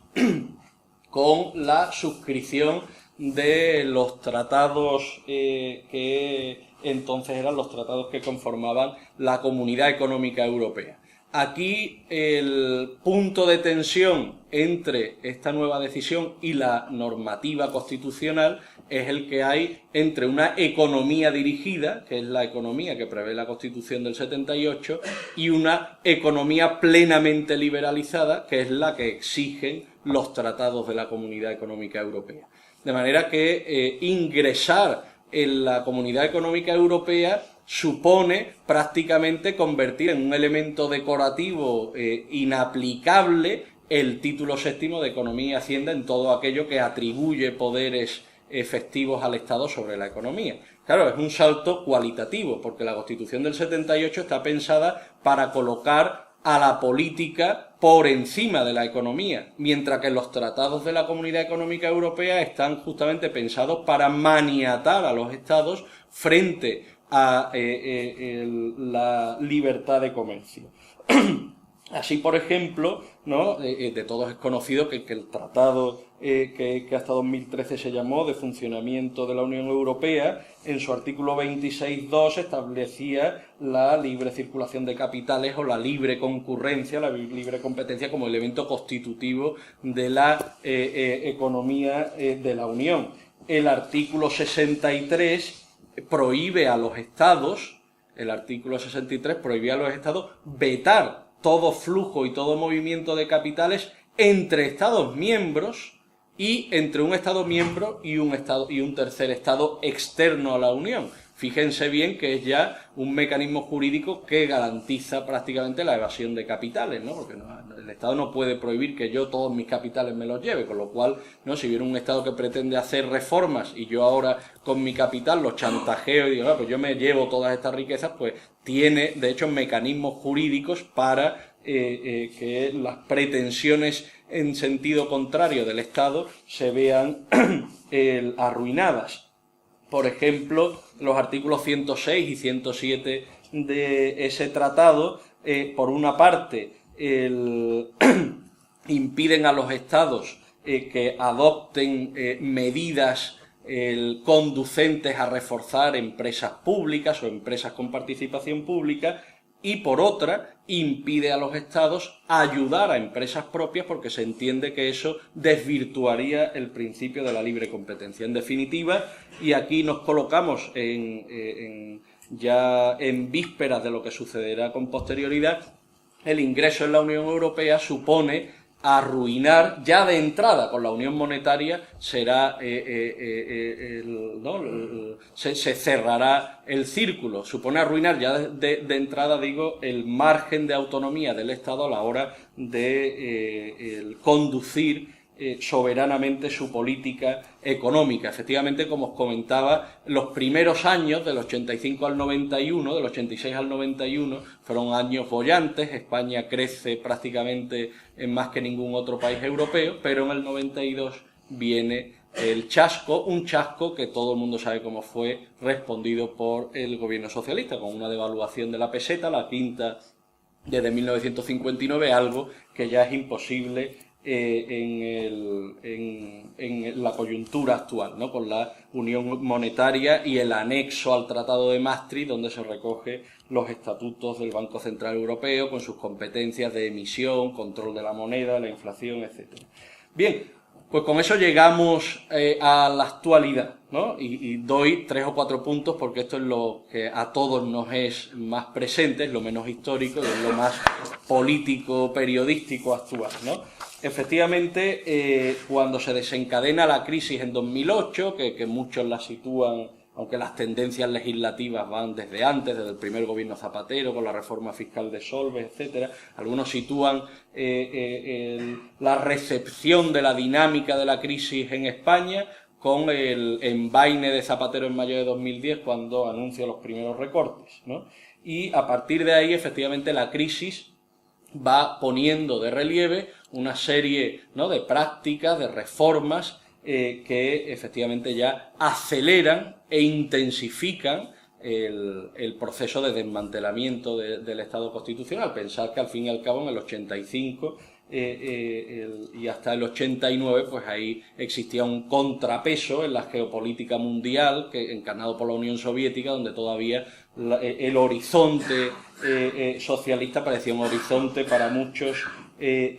con la suscripción de los tratados que entonces eran los tratados que conformaban la Comunidad Económica Europea. Aquí el punto de tensión entre esta nueva decisión y la normativa constitucional es el que hay entre una economía dirigida, que es la economía que prevé la Constitución del 78, y una economía plenamente liberalizada, que es la que exigen los tratados de la Comunidad Económica Europea. De manera que ingresar en la Comunidad Económica Europea supone prácticamente convertir en un elemento decorativo inaplicable el título séptimo de Economía y Hacienda en todo aquello que atribuye poderes efectivos al Estado sobre la economía. Claro, es un salto cualitativo, porque la Constitución del 78 está pensada para colocar a la política por encima de la economía, mientras que los tratados de la Comunidad Económica Europea están justamente pensados para maniatar a los Estados frente a la libertad de comercio. Así, por ejemplo, ¿no?, de todos es conocido que el tratado que hasta 2013 se llamó de funcionamiento de la Unión Europea, en su artículo 26.2 establecía la libre circulación de capitales o la libre concurrencia, la libre competencia como elemento constitutivo de la economía de la Unión. El artículo 63 prohíbe a los Estados, vetar todo flujo y todo movimiento de capitales entre Estados miembros y entre un Estado miembro y un tercer Estado externo a la Unión. Fíjense bien que es ya un mecanismo jurídico que garantiza prácticamente la evasión de capitales, ¿no? Porque el Estado no puede prohibir que yo todos mis capitales me los lleve, con lo cual, ¿no? Si viene un Estado que pretende hacer reformas y yo ahora con mi capital los chantajeo y digo, pues yo me llevo todas estas riquezas, pues tiene, de hecho, mecanismos jurídicos para que las pretensiones en sentido contrario del Estado se vean arruinadas. Por ejemplo, los artículos 106 y 107 de ese tratado, por una parte, impiden a los Estados que adopten medidas conducentes a reforzar empresas públicas o empresas con participación pública, y por otra, impide a los Estados ayudar a empresas propias porque se entiende que eso desvirtuaría el principio de la libre competencia. En definitiva, y aquí nos colocamos ya en vísperas de lo que sucederá con posterioridad, el ingreso en la Unión Europea supone arruinar ya de entrada con la unión monetaria, será se cerrará el círculo. Supone arruinar ya de entrada, digo, el margen de autonomía del Estado a la hora de conducir soberanamente su política económica. Efectivamente, como os comentaba, los primeros años, del 85 al 91, del 86 al 91, fueron años bollantes. España crece prácticamente en más que ningún otro país europeo, pero en el 92 viene el chasco, un chasco que todo el mundo sabe cómo fue respondido por el gobierno socialista, con una devaluación de la peseta, la quinta desde 1959, algo que ya es imposible en la coyuntura actual, ¿no? Con la unión monetaria y el anexo al Tratado de Maastricht, donde se recoge los estatutos del Banco Central Europeo con sus competencias de emisión, control de la moneda, la inflación, etc. Bien, pues con eso llegamos a la actualidad, ¿no? Y doy 3 o 4 puntos porque esto es lo que a todos nos es más presente, es lo menos histórico y es lo más político, periodístico actual, ¿no? Efectivamente, cuando se desencadena la crisis en 2008, que muchos la sitúan, aunque las tendencias legislativas van desde antes, desde el primer gobierno Zapatero, con la reforma fiscal de Solbes, etcétera, algunos sitúan la recepción de la dinámica de la crisis en España con el envaine de Zapatero en mayo de 2010, cuando anuncia los primeros recortes, ¿no? Y a partir de ahí, efectivamente, la crisis va poniendo de relieve una serie, ¿no?, de prácticas, de reformas que efectivamente ya aceleran e intensifican el proceso de desmantelamiento del Estado constitucional. Pensar que al fin y al cabo en el 85 y hasta el 89, pues ahí existía un contrapeso en la geopolítica mundial, encarnado por la Unión Soviética, donde todavía el horizonte socialista parecía un horizonte para muchos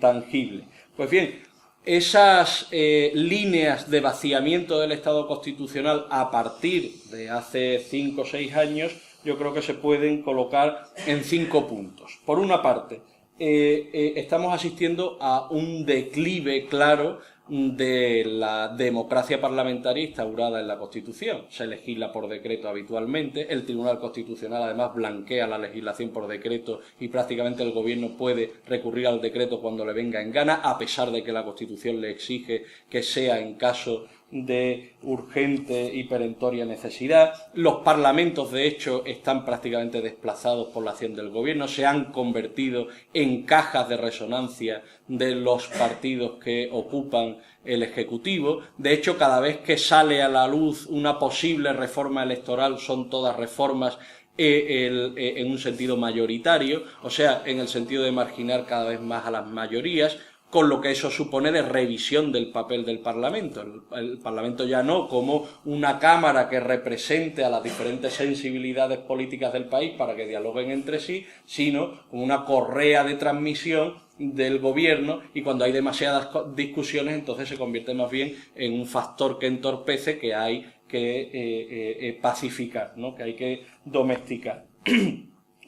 tangible. Pues bien, esas líneas de vaciamiento del Estado constitucional a partir de hace 5 o 6 años, yo creo que se pueden colocar en 5 puntos. Por una parte, estamos asistiendo a un declive claro de la democracia parlamentaria instaurada en la Constitución. Se legisla por decreto habitualmente, el Tribunal Constitucional además blanquea la legislación por decreto y prácticamente el Gobierno puede recurrir al decreto cuando le venga en gana, a pesar de que la Constitución le exige que sea en caso de urgente y perentoria necesidad. Los parlamentos, de hecho, están prácticamente desplazados por la acción del Gobierno, se han convertido en cajas de resonancia de los partidos que ocupan el Ejecutivo. De hecho, cada vez que sale a la luz una posible reforma electoral, son todas reformas en un sentido mayoritario, o sea, en el sentido de marginar cada vez más a las mayorías, con lo que eso supone de revisión del papel del Parlamento. El Parlamento ya no como una cámara que represente a las diferentes sensibilidades políticas del país para que dialoguen entre sí, sino como una correa de transmisión del Gobierno, y cuando hay demasiadas discusiones entonces se convierte más bien en un factor que entorpece, que hay que pacificar, ¿no?, que hay que domesticar.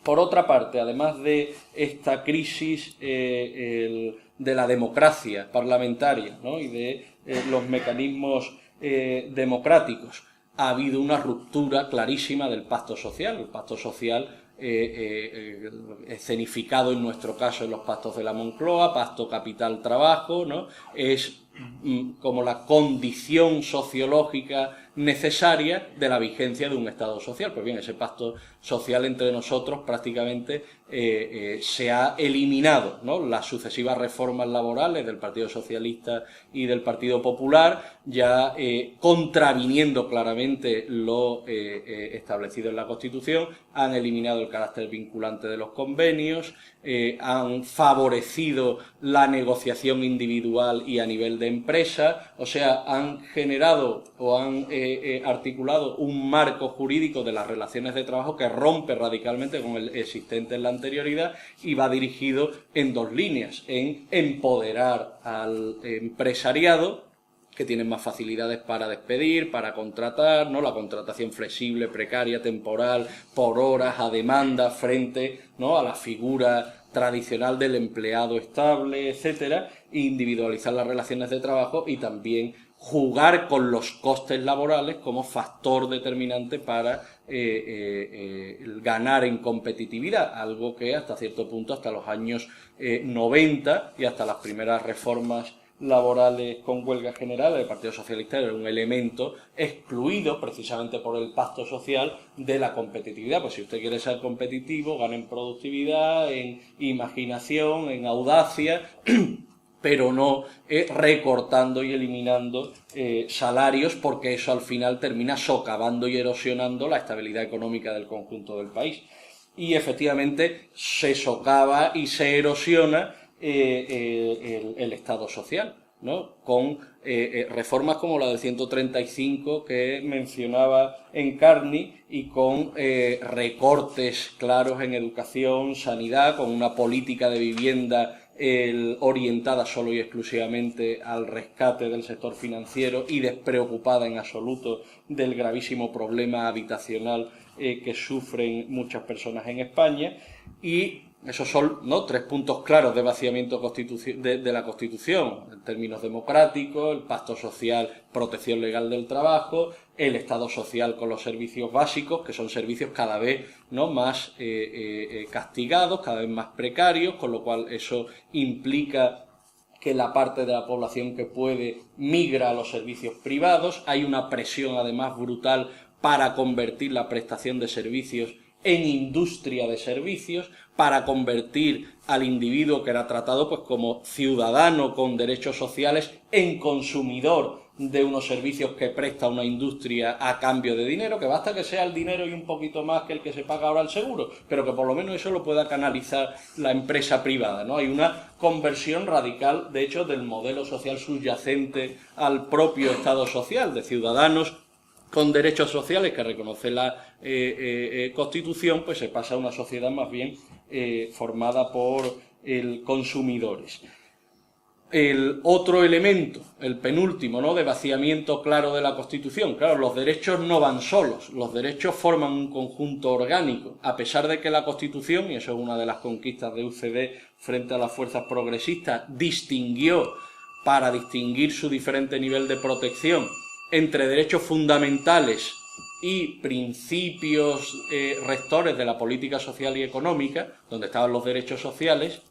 Por otra parte, además de esta crisis de la democracia parlamentaria, ¿no?, y de los mecanismos democráticos, ha habido una ruptura clarísima del pacto social. El pacto social, escenificado en nuestro caso en los pactos de la Moncloa, pacto capital-trabajo, ¿no?, es como la condición sociológica necesaria de la vigencia de un Estado social. Pues bien, ese pacto social entre nosotros prácticamente se ha eliminado, ¿no? Las sucesivas reformas laborales del Partido Socialista y del Partido Popular, ya contraviniendo claramente lo establecido en la Constitución, han eliminado el carácter vinculante de los convenios, han favorecido la negociación individual y a nivel de empresa, o sea, han generado o han articulado un marco jurídico de las relaciones de trabajo que rompe radicalmente con el existente en la anterioridad y va dirigido en dos líneas: en empoderar al empresariado, que tienen más facilidades para despedir, para contratar, ¿no?, la contratación flexible, precaria, temporal, por horas, a demanda, frente, ¿no?, a la figura tradicional del empleado estable, etcétera, individualizar las relaciones de trabajo y también jugar con los costes laborales como factor determinante para ganar en competitividad, algo que hasta cierto punto, hasta los años 90 y hasta las primeras reformas laborales con huelga general, el Partido Socialista era un elemento excluido precisamente por el pacto social de la competitividad. Pues si usted quiere ser competitivo, gana en productividad, en imaginación, en audacia, pero no recortando y eliminando salarios, porque eso al final termina socavando y erosionando la estabilidad económica del conjunto del país. Y efectivamente se socava y se erosiona el Estado social, ¿no?, con reformas como la del 135 que mencionaba Encarni, y con recortes claros en educación, sanidad, con una política de vivienda orientada solo y exclusivamente al rescate del sector financiero y despreocupada en absoluto del gravísimo problema habitacional que sufren muchas personas en España. Y esos son, ¿no?, tres puntos claros de vaciamiento de la Constitución, en términos democráticos: el pacto social, protección legal del trabajo; el Estado social con los servicios básicos, que son servicios cada vez, ¿no?, más castigados, cada vez más precarios, con lo cual eso implica que la parte de la población que puede migra a los servicios privados. Hay una presión además brutal para convertir la prestación de servicios en industria de servicios, para convertir al individuo que era tratado pues como ciudadano con derechos sociales en consumidor de unos servicios que presta una industria a cambio de dinero, que basta que sea el dinero y un poquito más que el que se paga ahora al seguro, pero que por lo menos eso lo pueda canalizar la empresa privada, ¿no? Hay una conversión radical, de hecho, del modelo social subyacente al propio Estado social, de ciudadanos con derechos sociales que reconoce la Constitución, pues se pasa a una sociedad más bien formada por consumidores. El otro elemento, el penúltimo, ¿no?, de vaciamiento claro de la Constitución. Claro, los derechos no van solos, los derechos forman un conjunto orgánico, a pesar de que la Constitución, y eso es una de las conquistas de UCD frente a las fuerzas progresistas, distinguió, para distinguir su diferente nivel de protección, entre derechos fundamentales y principios rectores de la política social y económica, donde estaban los derechos sociales.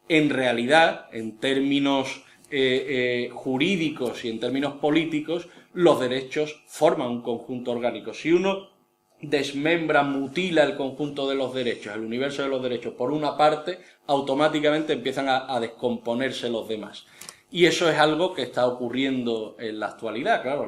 En realidad, en términos jurídicos y en términos políticos, los derechos forman un conjunto orgánico. Si uno desmembra, mutila el conjunto de los derechos, el universo de los derechos, por una parte, automáticamente empiezan a descomponerse los demás. Y eso es algo que está ocurriendo en la actualidad. Claro,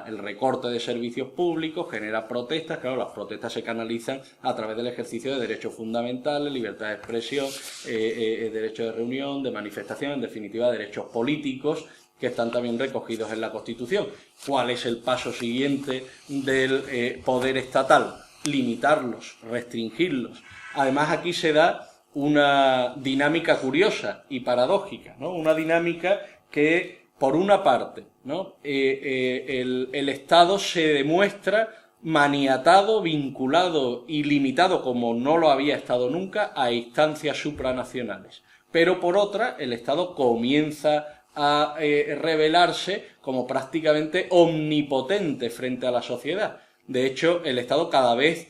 el recorte de servicios públicos genera protestas. Claro, las protestas se canalizan a través del ejercicio de derechos fundamentales, libertad de expresión, derecho de reunión, de manifestación, en definitiva, derechos políticos, que están también recogidos en la Constitución. ¿Cuál es el paso siguiente del poder estatal? Limitarlos, restringirlos. Además, aquí se da una dinámica curiosa y paradójica, ¿no? Una dinámica que, por una parte, ¿no?, el Estado se demuestra maniatado, vinculado y limitado, como no lo había estado nunca, a instancias supranacionales. Pero, por otra, el Estado comienza a revelarse como prácticamente omnipotente frente a la sociedad. De hecho, el Estado cada vez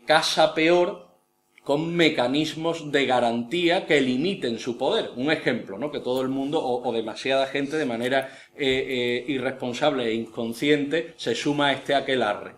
casa peor con mecanismos de garantía que limiten su poder. Un ejemplo, ¿no? Que todo el mundo o demasiada gente de manera irresponsable e inconsciente se suma a este aquelarre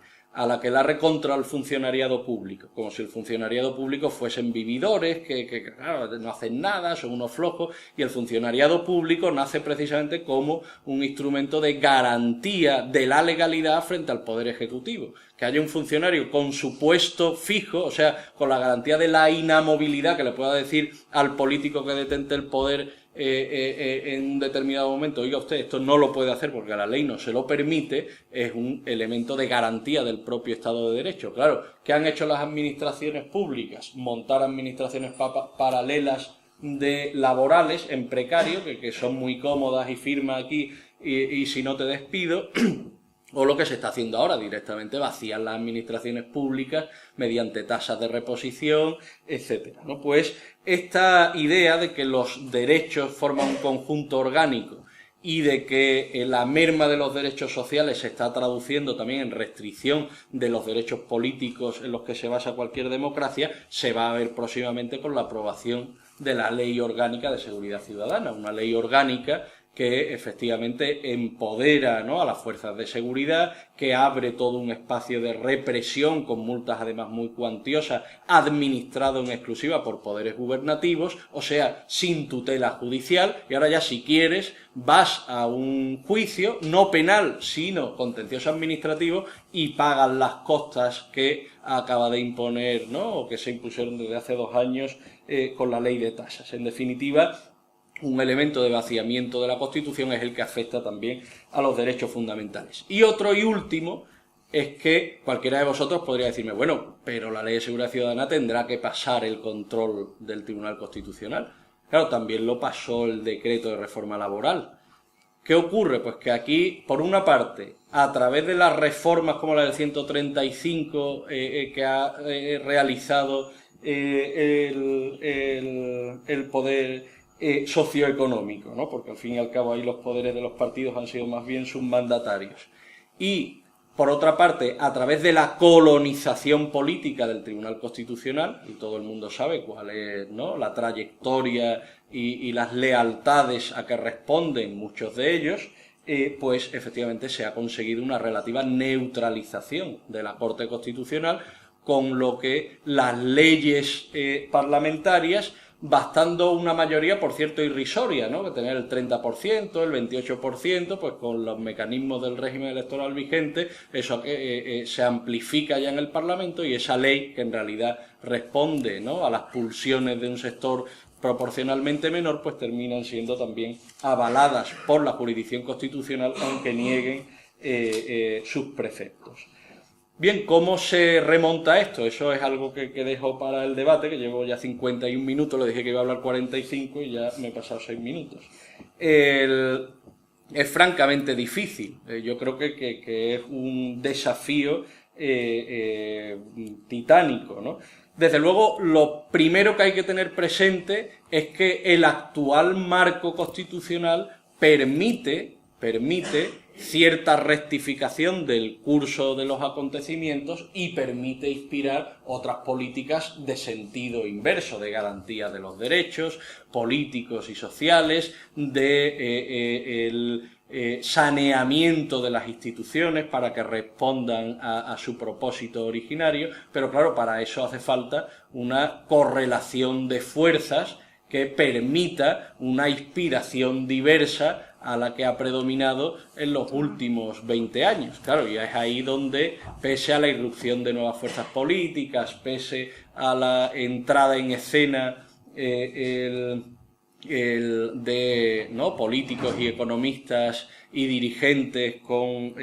contra el funcionariado público, como si el funcionariado público fuesen vividores que claro, no hacen nada, son unos flojos, y el funcionariado público nace precisamente como un instrumento de garantía de la legalidad frente al Poder Ejecutivo. Que haya un funcionario con su puesto fijo, o sea, con la garantía de la inamovilidad que le pueda decir al político que detente el poder en un determinado momento, oiga usted, esto no lo puede hacer porque la ley no se lo permite, es un elemento de garantía del propio Estado de Derecho. Claro, ¿qué han hecho las administraciones públicas? Montar administraciones paralelas de laborales en precario, que son muy cómodas y firma aquí y si no te despido. O lo que se está haciendo ahora, directamente vaciar las administraciones públicas mediante tasas de reposición, etcétera, ¿no? Pues esta idea de que los derechos forman un conjunto orgánico y de que la merma de los derechos sociales se está traduciendo también en restricción de los derechos políticos en los que se basa cualquier democracia, se va a ver próximamente con la aprobación de la Ley Orgánica de Seguridad Ciudadana, una ley orgánica que efectivamente empodera, ¿no?, a las fuerzas de seguridad, que abre todo un espacio de represión con multas además muy cuantiosas, administrado en exclusiva por poderes gubernativos, o sea, sin tutela judicial, y ahora ya si quieres vas a un juicio, no penal, sino contencioso administrativo, y pagas las costas que acaba de imponer, ¿no?, o que se impusieron desde hace 2 años con la ley de tasas. En definitiva, un elemento de vaciamiento de la Constitución es el que afecta también a los derechos fundamentales. Y otro y último es que cualquiera de vosotros podría decirme, bueno, pero la Ley de Seguridad Ciudadana tendrá que pasar el control del Tribunal Constitucional. Claro, también lo pasó el decreto de reforma laboral. ¿Qué ocurre? Pues que aquí, por una parte, a través de las reformas como la del 135 que ha realizado el poder socioeconómico, ¿no? Porque al fin y al cabo ahí los poderes de los partidos han sido más bien submandatarios. Y, por otra parte, a través de la colonización política del Tribunal Constitucional, y todo el mundo sabe cuál es, ¿no?, la trayectoria y las lealtades a que responden muchos de ellos, pues efectivamente se ha conseguido una relativa neutralización de la Corte Constitucional, con lo que las leyes parlamentarias, bastando una mayoría, por cierto, irrisoria, ¿no?, que tener el 30%, el 28%, pues con los mecanismos del régimen electoral vigente, eso se amplifica ya en el Parlamento, y esa ley, que en realidad responde, ¿no?, a las pulsiones de un sector proporcionalmente menor, pues terminan siendo también avaladas por la jurisdicción constitucional, aunque nieguen sus preceptos. Bien, ¿cómo se remonta esto? Eso es algo que dejo para el debate, que llevo ya 51 minutos, le dije que iba a hablar 45 y ya me he pasado 6 minutos. Es francamente difícil. Yo creo que es un desafío titánico, ¿no? Desde luego, lo primero que hay que tener presente es que el actual marco constitucional permite cierta rectificación del curso de los acontecimientos y permite inspirar otras políticas de sentido inverso, de garantía de los derechos políticos y sociales, de saneamiento de las instituciones para que respondan a su propósito originario, pero claro, para eso hace falta una correlación de fuerzas que permita una inspiración diversa a la que ha predominado en los últimos 20 años. Claro, y es ahí donde, pese a la irrupción de nuevas fuerzas políticas, pese a la entrada en escena ¿no?, políticos y economistas y dirigentes con,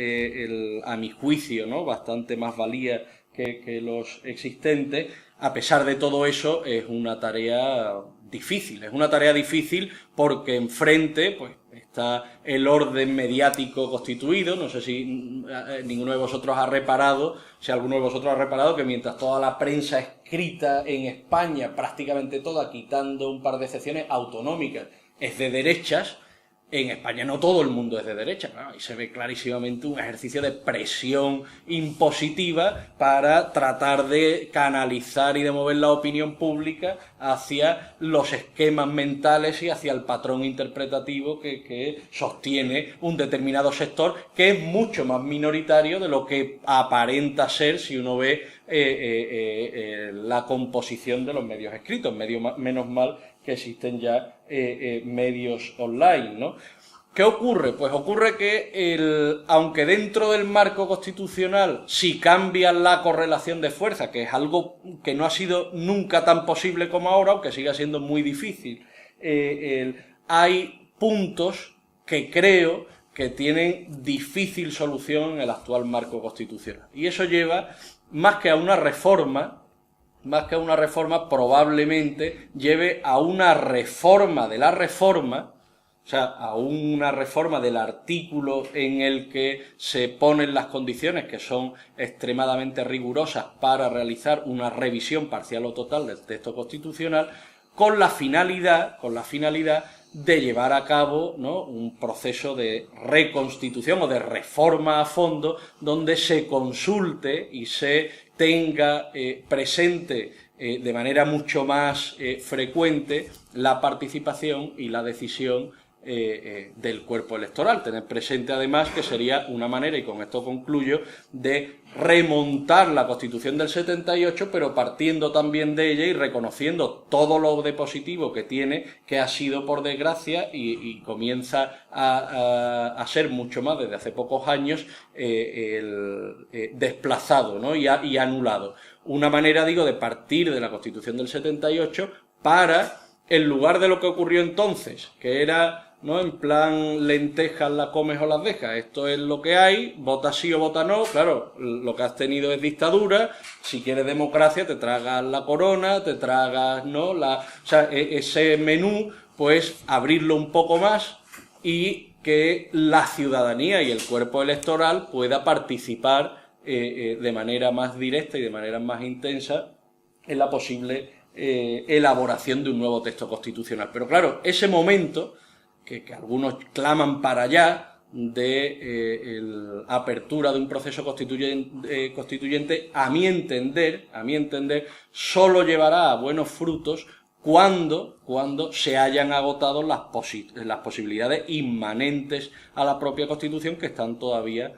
a mi juicio, ¿no?, bastante más valía que los existentes, a pesar de todo eso, es una tarea difícil. Es una tarea difícil porque enfrente, pues, está el orden mediático constituido. No sé si ninguno de vosotros ha reparado, si alguno de vosotros ha reparado que mientras toda la prensa escrita en España, prácticamente toda, quitando un par de excepciones autonómicas, es de derechas. En España no todo el mundo es de derecha, ¿no? Y se ve clarísimamente un ejercicio de presión impositiva para tratar de canalizar y de mover la opinión pública hacia los esquemas mentales y hacia el patrón interpretativo que sostiene un determinado sector, que es mucho más minoritario de lo que aparenta ser si uno ve la composición de los medios escritos, menos mal que existen ya medios online, ¿no? ¿Qué ocurre? Pues ocurre que, aunque dentro del marco constitucional si cambia la correlación de fuerza, que es algo que no ha sido nunca tan posible como ahora, aunque siga siendo muy difícil, hay puntos que creo que tienen difícil solución en el actual marco constitucional. Y eso lleva, más que a una reforma, probablemente lleve a una reforma de la reforma, o sea, a una reforma del artículo en el que se ponen las condiciones que son extremadamente rigurosas para realizar una revisión parcial o total del texto constitucional, con la finalidad de llevar a cabo, ¿no?, un proceso de reconstitución o de reforma a fondo donde se consulte y se tenga presente de manera mucho más frecuente la participación y la decisión del cuerpo electoral. Tener presente además que sería una manera, y con esto concluyo, de remontar la Constitución del 78, pero partiendo también de ella y reconociendo todo lo de positivo que tiene, que ha sido, por desgracia, y comienza a ser mucho más desde hace pocos años, desplazado, ¿no?, y anulado. Una manera, digo, de partir de la Constitución del 78 para, en lugar de lo que ocurrió entonces, que era, ¿no?, en plan lentejas, las comes o las dejas, esto es lo que hay, vota sí o vota no, claro, lo que has tenido es dictadura, si quieres democracia te tragas la corona, te tragas, ¿no?, o sea, ese menú, pues abrirlo un poco más y que la ciudadanía y el cuerpo electoral pueda participar de manera más directa y de manera más intensa en la posible elaboración de un nuevo texto constitucional. Pero claro, ese momento que algunos claman para allá de apertura de un proceso constituyente, a mi entender, solo llevará a buenos frutos cuando se hayan agotado las posibilidades inmanentes a la propia Constitución, que están todavía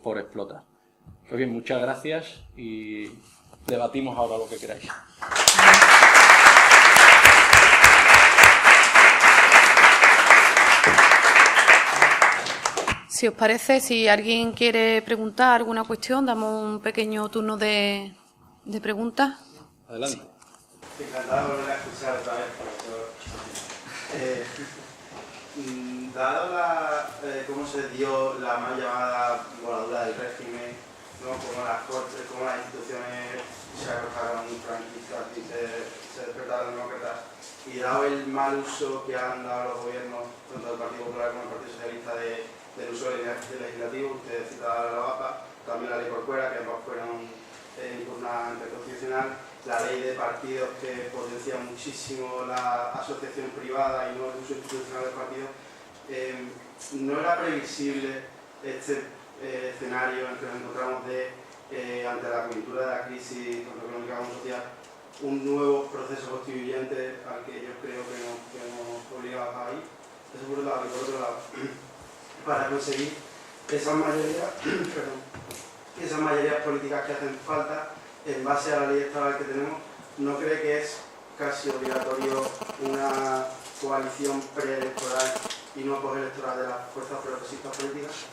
por explotar. Pues bien, muchas gracias y debatimos ahora lo que queráis. Si os parece, si alguien quiere preguntar alguna cuestión, damos un pequeño turno de preguntas. Adelante. Sí. Encantado de volver a escuchar otra vez, profesor. Dado cómo se dio la mal llamada voladura del régimen, ¿no?, como las cortes, como las instituciones se arrojaron franquistas y se despertaron demócratas, y dado el mal uso que han dado los gobiernos, tanto del Partido Popular como del Partido Socialista, del uso del legislativo, usted citaba la APA, también la ley Corcuera, que ambas fueron impugnadas ante el Constitucional, la ley de partidos que potencia muchísimo la asociación privada y no el uso institucional del partido. ¿No era previsible este escenario en el que nos encontramos ante la coyuntura de la crisis tanto económica como social, un nuevo proceso constituyente al que yo creo que nos obligaba a ir? Eso por un lado. Y por otro lado, para conseguir esas mayorías políticas que hacen falta en base a la ley electoral que tenemos, ¿no cree que es casi obligatorio una coalición preelectoral y no postelectoral de las fuerzas progresistas políticas?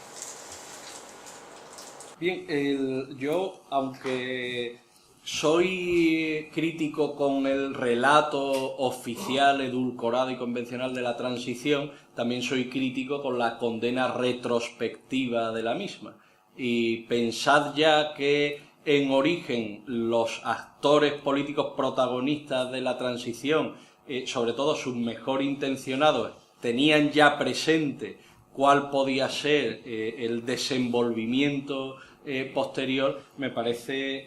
Bien, yo, aunque soy crítico con el relato oficial, edulcorado y convencional de la transición, también soy crítico con la condena retrospectiva de la misma. Y pensad ya que en origen los actores políticos protagonistas de la transición, sobre todo sus mejor intencionados, tenían ya presente cuál podía ser el desenvolvimiento posterior, me parece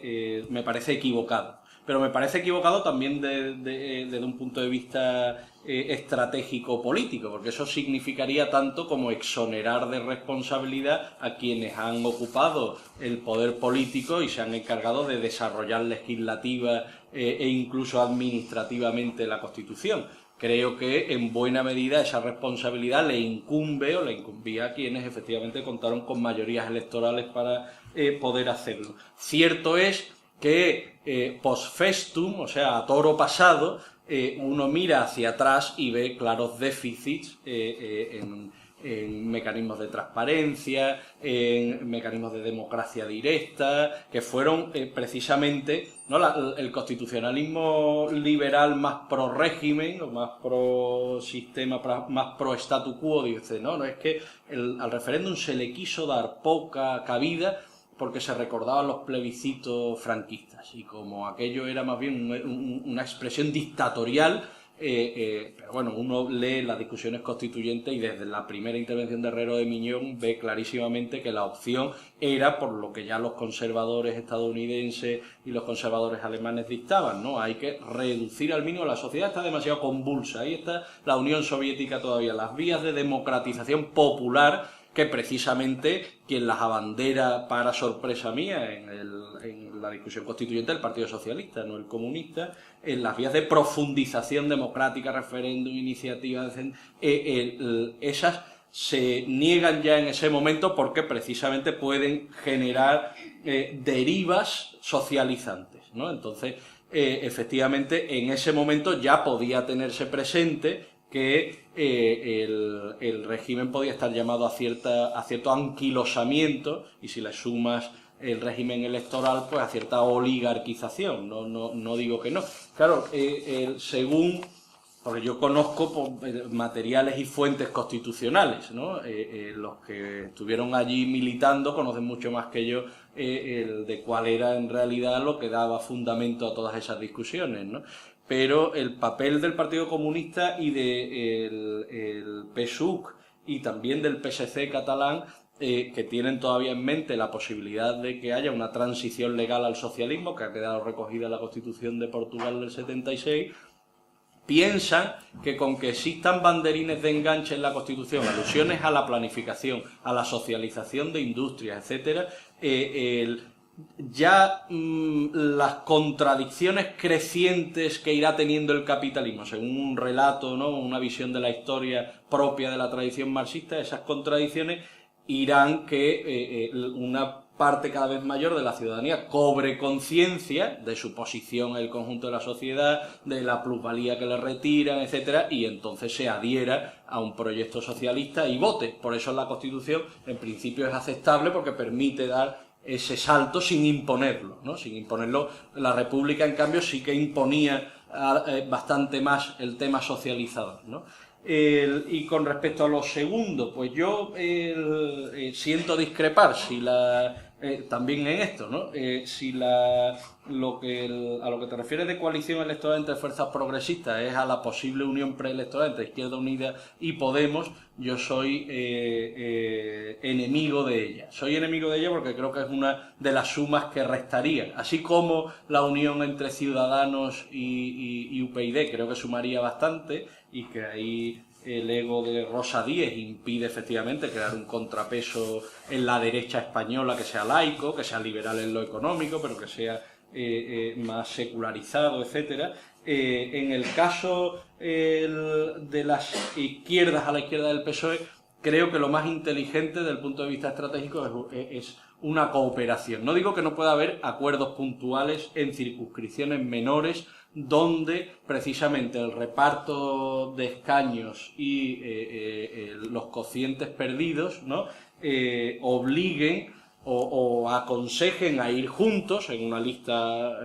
equivocado. Pero me parece equivocado también desde un punto de vista estratégico-político, porque eso significaría tanto como exonerar de responsabilidad a quienes han ocupado el poder político y se han encargado de desarrollar legislativa e incluso administrativamente la Constitución. Creo que en buena medida esa responsabilidad le incumbe o le incumbía a quienes efectivamente contaron con mayorías electorales para poder hacerlo. Cierto es que post festum, o sea, a toro pasado, uno mira hacia atrás y ve claros déficits en mecanismos de transparencia, en mecanismos de democracia directa, que fueron precisamente, ¿no?, el constitucionalismo liberal más pro régimen, o más pro sistema, más pro statu quo, dice, no, es que al referéndum se le quiso dar poca cabida porque se recordaban los plebiscitos franquistas, y como aquello era más bien una expresión dictatorial, pero bueno, uno lee las discusiones constituyentes y desde la primera intervención de Herrero de Miñón ve clarísimamente que la opción era por lo que ya los conservadores estadounidenses y los conservadores alemanes dictaban, ¿no? Hay que reducir al mínimo, la sociedad está demasiado convulsa, ahí está la Unión Soviética todavía, las vías de democratización popular que precisamente quien las abandera, para sorpresa mía, en la discusión constituyente, el Partido Socialista, no el comunista, en las vías de profundización democrática, referéndum, iniciativas, esas se niegan ya en ese momento porque precisamente pueden generar derivas socializantes, ¿no? Entonces, efectivamente, en ese momento ya podía tenerse presente que el régimen podía estar llamado a cierto anquilosamiento, y si le sumas el régimen electoral, pues a cierta oligarquización, no digo que no. Claro, según, porque yo conozco materiales y fuentes constitucionales, ¿no? Los que estuvieron allí militando conocen mucho más que yo de cuál era en realidad lo que daba fundamento a todas esas discusiones, ¿no? Pero el papel del Partido Comunista y del PSUC y también del PSC catalán, que tienen todavía en mente la posibilidad de que haya una transición legal al socialismo, que ha quedado recogida en la Constitución de Portugal del 76, piensan que con que existan banderines de enganche en la Constitución, alusiones a la planificación, a la socialización de industrias, etcétera, ya las contradicciones crecientes que irá teniendo el capitalismo, según un relato, ¿no?, una visión de la historia propia de la tradición marxista, esas contradicciones irán que una parte cada vez mayor de la ciudadanía cobre conciencia de su posición en el conjunto de la sociedad, de la plusvalía que le retiran, etcétera, y entonces se adhiera a un proyecto socialista y vote. Por eso la Constitución en principio es aceptable, porque permite dar ese salto sin imponerlo, ¿no? Sin imponerlo. La República, en cambio, sí que imponía bastante más el tema socializador, ¿no? Y con respecto a lo segundo, pues yo siento discrepar también en esto, ¿no? A lo que te refieres de coalición electoral entre fuerzas progresistas es a la posible unión preelectoral entre Izquierda Unida y Podemos, yo soy enemigo de ella. Soy enemigo de ella porque creo que es una de las sumas que restaría. Así como la unión entre Ciudadanos y UPyD creo que sumaría bastante, y que ahí el ego de Rosa Díez impide efectivamente crear un contrapeso en la derecha española que sea laico, que sea liberal en lo económico, pero que sea más secularizado, etcétera. En el caso de las izquierdas, a la izquierda del PSOE, creo que lo más inteligente desde el punto de vista estratégico es una cooperación. No digo que no pueda haber acuerdos puntuales en circunscripciones menores, donde precisamente el reparto de escaños y los cocientes perdidos, ¿no?, obliguen o aconsejen a ir juntos en una lista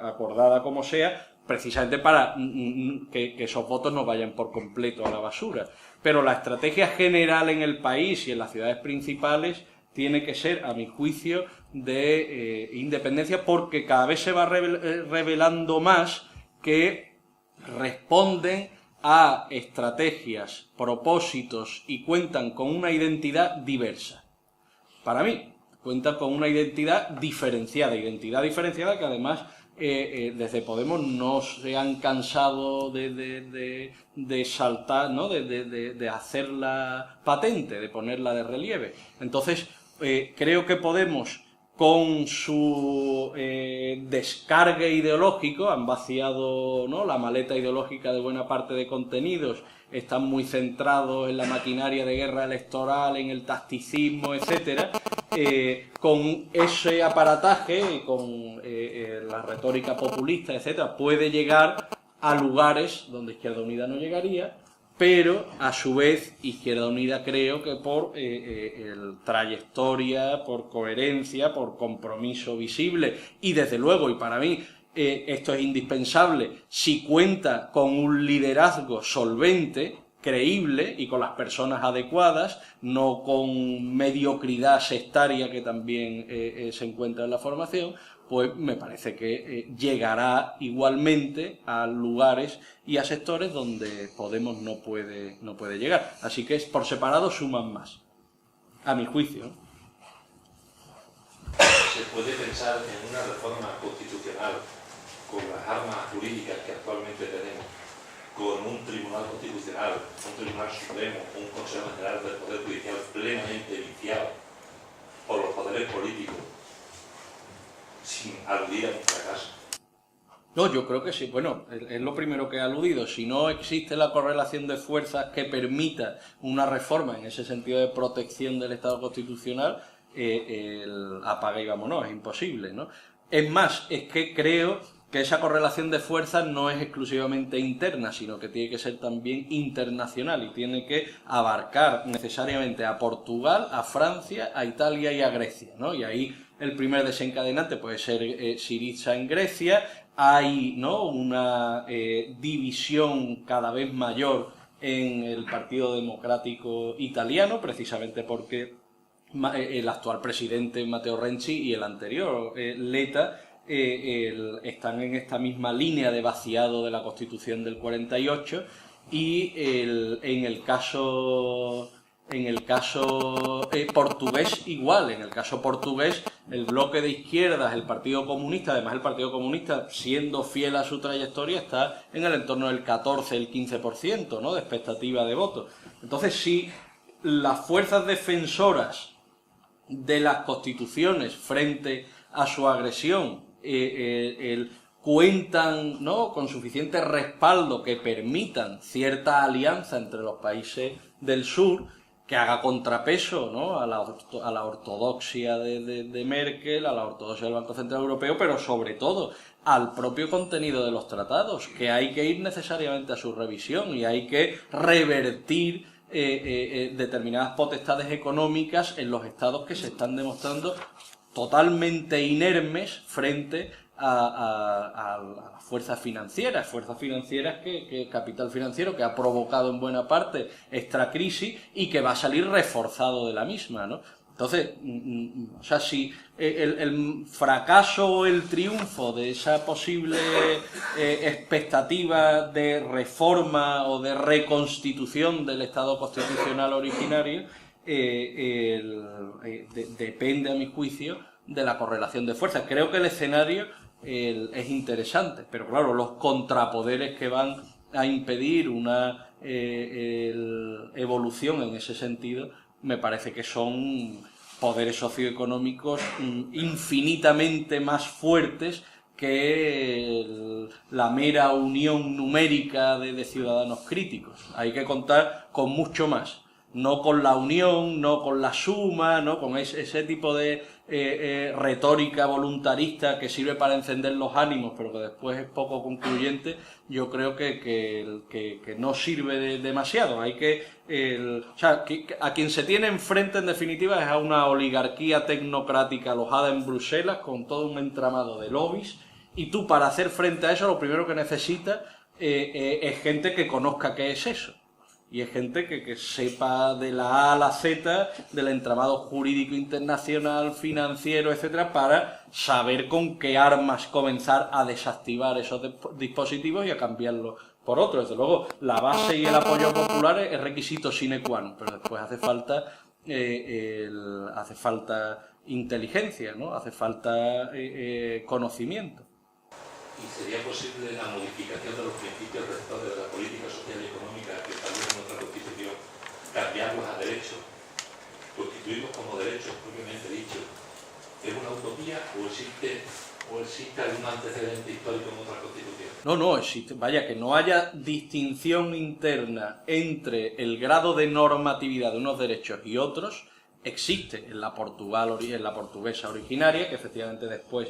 acordada como sea, precisamente para que esos votos no vayan por completo a la basura. Pero la estrategia general en el país y en las ciudades principales tiene que ser, a mi juicio, de independencia, porque cada vez se va revelando más que responden a estrategias, propósitos y cuentan con una identidad diversa. Para mí, cuentan con una identidad diferenciada que además desde Podemos no se han cansado de saltar, ¿no? de hacerla patente, de ponerla de relieve. Entonces, creo que Podemos, con su descargue ideológico, han vaciado, ¿no?, la maleta ideológica de buena parte de contenidos, están muy centrados en la maquinaria de guerra electoral, en el tacticismo, etcétera. Con ese aparataje, con la retórica populista, etcétera, puede llegar a lugares donde Izquierda Unida no llegaría, pero a su vez Izquierda Unida creo que por trayectoria, por coherencia, por compromiso visible y desde luego, y para mí esto es indispensable, si cuenta con un liderazgo solvente, creíble y con las personas adecuadas, no con mediocridad sectaria que también se encuentra en la formación, pues me parece que llegará igualmente a lugares y a sectores donde Podemos no puede llegar. Así que por separado suman más, a mi juicio, ¿no? Se puede pensar en una reforma constitucional con las armas jurídicas que actualmente tenemos, con un tribunal constitucional, un tribunal supremo, un consejo general del poder judicial plenamente viciado por los poderes políticos, sin aludir a un fracaso. No, yo creo que sí. Bueno, es lo primero que he aludido. Si no existe la correlación de fuerzas que permita una reforma en ese sentido de protección del Estado constitucional, el apaga y vámonos, es imposible, ¿no? Es más, es que creo que esa correlación de fuerzas no es exclusivamente interna, sino que tiene que ser también internacional y tiene que abarcar necesariamente a Portugal, a Francia, a Italia y a Grecia, ¿no? Y ahí el primer desencadenante puede ser Syriza en Grecia. Hay, ¿no?, una división cada vez mayor en el Partido Democrático Italiano, precisamente porque el actual presidente Matteo Renzi y el anterior Letta están en esta misma línea de vaciado de la Constitución del 48 y en el caso portugués igual. En el caso portugués el bloque de izquierdas, el Partido Comunista, además el Partido Comunista, siendo fiel a su trayectoria, está en el entorno del 14, el 15%, ¿no?, de expectativa de voto. Entonces, si las fuerzas defensoras de las constituciones frente a su agresión cuentan, ¿no?, con suficiente respaldo que permitan cierta alianza entre los países del sur, que haga contrapeso, ¿no?, a la ortodoxia de Merkel, a la ortodoxia del Banco Central Europeo, pero sobre todo al propio contenido de los tratados, que hay que ir necesariamente a su revisión y hay que revertir determinadas potestades económicas en los estados que se están demostrando totalmente inermes frente a las fuerzas financieras que capital financiero que ha provocado en buena parte esta crisis y que va a salir reforzado de la misma, ¿no? Entonces, o sea, si el fracaso o el triunfo de esa posible expectativa de reforma o de reconstitución del Estado constitucional originario depende, a mi juicio, de la correlación de fuerzas. Creo que el escenario es interesante, pero claro, los contrapoderes que van a impedir una evolución en ese sentido me parece que son poderes socioeconómicos infinitamente más fuertes que la mera unión numérica de ciudadanos críticos. Hay que contar con mucho más, no con la unión, no con la suma, no con ese tipo de retórica voluntarista que sirve para encender los ánimos, pero que después es poco concluyente. Yo creo que no sirve demasiado. Hay a quien se tiene enfrente, en definitiva, es a una oligarquía tecnocrática alojada en Bruselas con todo un entramado de lobbies, y tú, para hacer frente a eso, lo primero que necesitas es gente que conozca qué es eso. Y es gente que sepa de la A a la Z del entramado jurídico internacional, financiero, etcétera, para saber con qué armas comenzar a desactivar esos dispositivos y a cambiarlos por otros. Desde luego, la base y el apoyo popular es requisito sine qua non, pero después hace falta inteligencia, ¿no? Hace falta conocimiento. ¿Y sería posible la modificación de los principios rectores de la política social y económica que establece nuestra Constitución, cambiarlos a derechos, constituirlos como derechos propiamente dicho? ¿Es una utopía o existe algún antecedente histórico en otras constituciones? No existe. Vaya, que no haya distinción interna entre el grado de normatividad de unos derechos y otros, existe en la portuguesa originaria, que efectivamente después,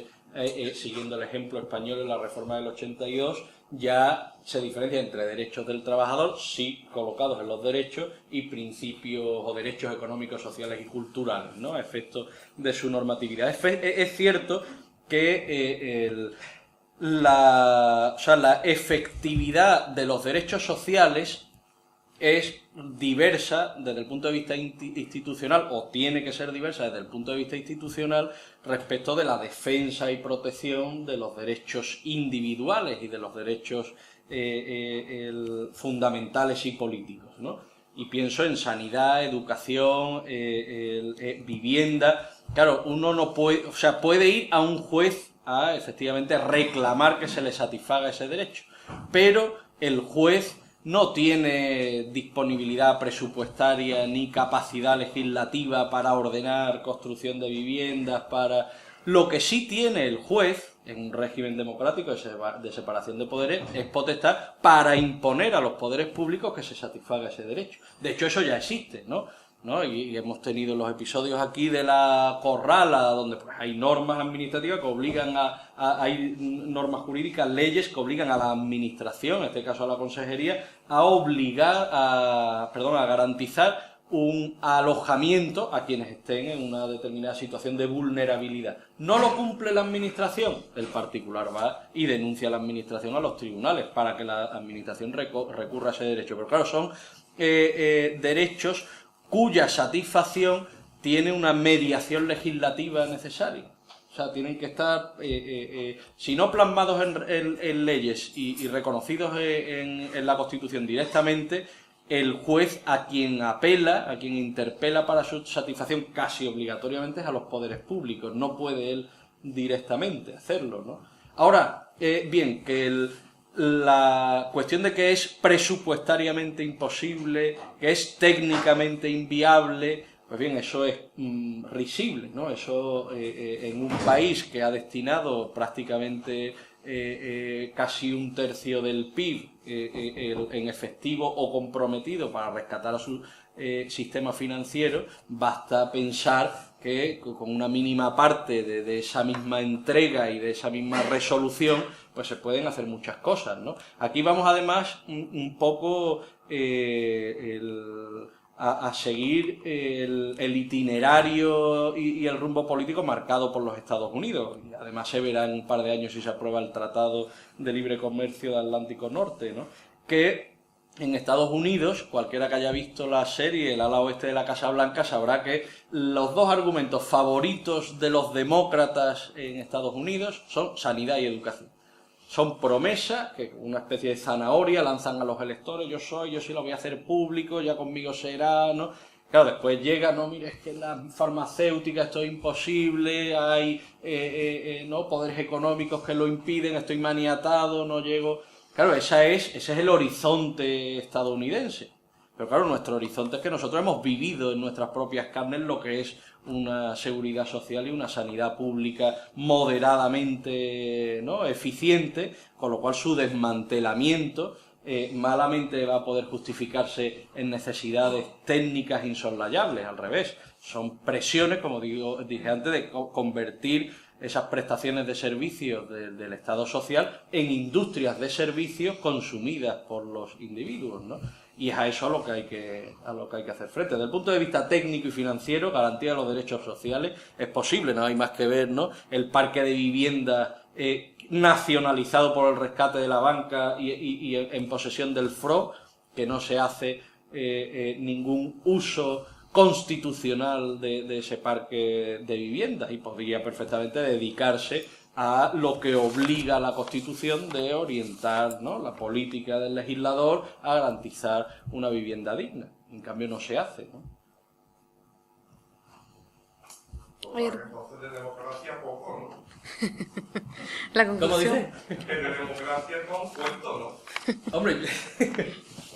siguiendo el ejemplo español en la reforma del 82, ya se diferencia entre derechos del trabajador, sí colocados en los derechos, y principios o derechos económicos, sociales y culturales, ¿no?, a efecto de su normatividad. Es cierto que la efectividad de los derechos sociales es diversa desde el punto de vista institucional, o tiene que ser diversa desde el punto de vista institucional, respecto de la defensa y protección de los derechos individuales y de los derechos fundamentales y políticos, ¿no? Y pienso en sanidad, educación, vivienda. Claro, uno no puede, puede ir a un juez a efectivamente reclamar que se le satisfaga ese derecho, pero el juez no tiene disponibilidad presupuestaria ni capacidad legislativa para ordenar construcción de viviendas, para... Lo que sí tiene el juez, en un régimen democrático de separación de poderes, es potestad para imponer a los poderes públicos que se satisfaga ese derecho. De hecho, eso ya existe, ¿no? Y hemos tenido los episodios aquí de la corrala, donde pues hay normas administrativas que obligan hay normas jurídicas, leyes que obligan a la administración, en este caso a la consejería, a garantizar un alojamiento a quienes estén en una determinada situación de vulnerabilidad. No lo cumple la administración, el particular va y denuncia a la administración a los tribunales para que la administración recurra a ese derecho. Pero claro, son derechos cuya satisfacción tiene una mediación legislativa necesaria. O sea, tienen que estar, si no plasmados en leyes y reconocidos en la Constitución directamente, el juez a quien apela, a quien interpela para su satisfacción casi obligatoriamente es a los poderes públicos. No puede él directamente hacerlo, ¿no? Ahora, bien, que la cuestión de que es presupuestariamente imposible, que es técnicamente inviable, pues bien, eso es risible, ¿no? Eso en un país que ha destinado prácticamente casi un tercio del PIB en efectivo o comprometido para rescatar a su sistema financiero, basta pensar que con una mínima parte de esa misma entrega y de esa misma resolución, pues se pueden hacer muchas cosas, ¿no? Aquí vamos además un poco a seguir el itinerario y el rumbo político marcado por los Estados Unidos. Y además se verá en un par de años si se aprueba el Tratado de Libre Comercio del Atlántico Norte, ¿no? Que en Estados Unidos, cualquiera que haya visto la serie El ala oeste de la Casa Blanca sabrá que los dos argumentos favoritos de los demócratas en Estados Unidos son sanidad y educación. Son promesas, que una especie de zanahoria lanzan a los electores, yo sí lo voy a hacer público, ya conmigo será, ¿no? Claro, después llega, no, mire, es que en la farmacéutica esto es imposible, hay no poderes económicos que lo impiden, estoy maniatado, no llego... Claro, ese es el horizonte estadounidense. Pero claro, nuestro horizonte es que nosotros hemos vivido en nuestras propias carnes lo que es una seguridad social y una sanidad pública moderadamente, ¿no?, eficiente, con lo cual su desmantelamiento malamente va a poder justificarse en necesidades técnicas insoslayables, al revés. Son presiones, como dije antes, de convertir esas prestaciones de servicios del Estado social en industrias de servicios consumidas por los individuos, ¿no? Y es a eso a lo que hay que hacer frente. Desde el punto de vista técnico y financiero, garantía de los derechos sociales es posible, no hay más que ver, ¿no?, el parque de viviendas nacionalizado por el rescate de la banca y en posesión del FROB, que no se hace ningún uso constitucional de ese parque de viviendas, y podría perfectamente dedicarse a lo que obliga a la Constitución de orientar, ¿no?, la política del legislador a garantizar una vivienda digna. En cambio no se hace, ¿no? Entonces de democracia poco, ¿no? La ¿Cómo conclusión. dices? Que de democracia no cuento, ¿no? Hombre,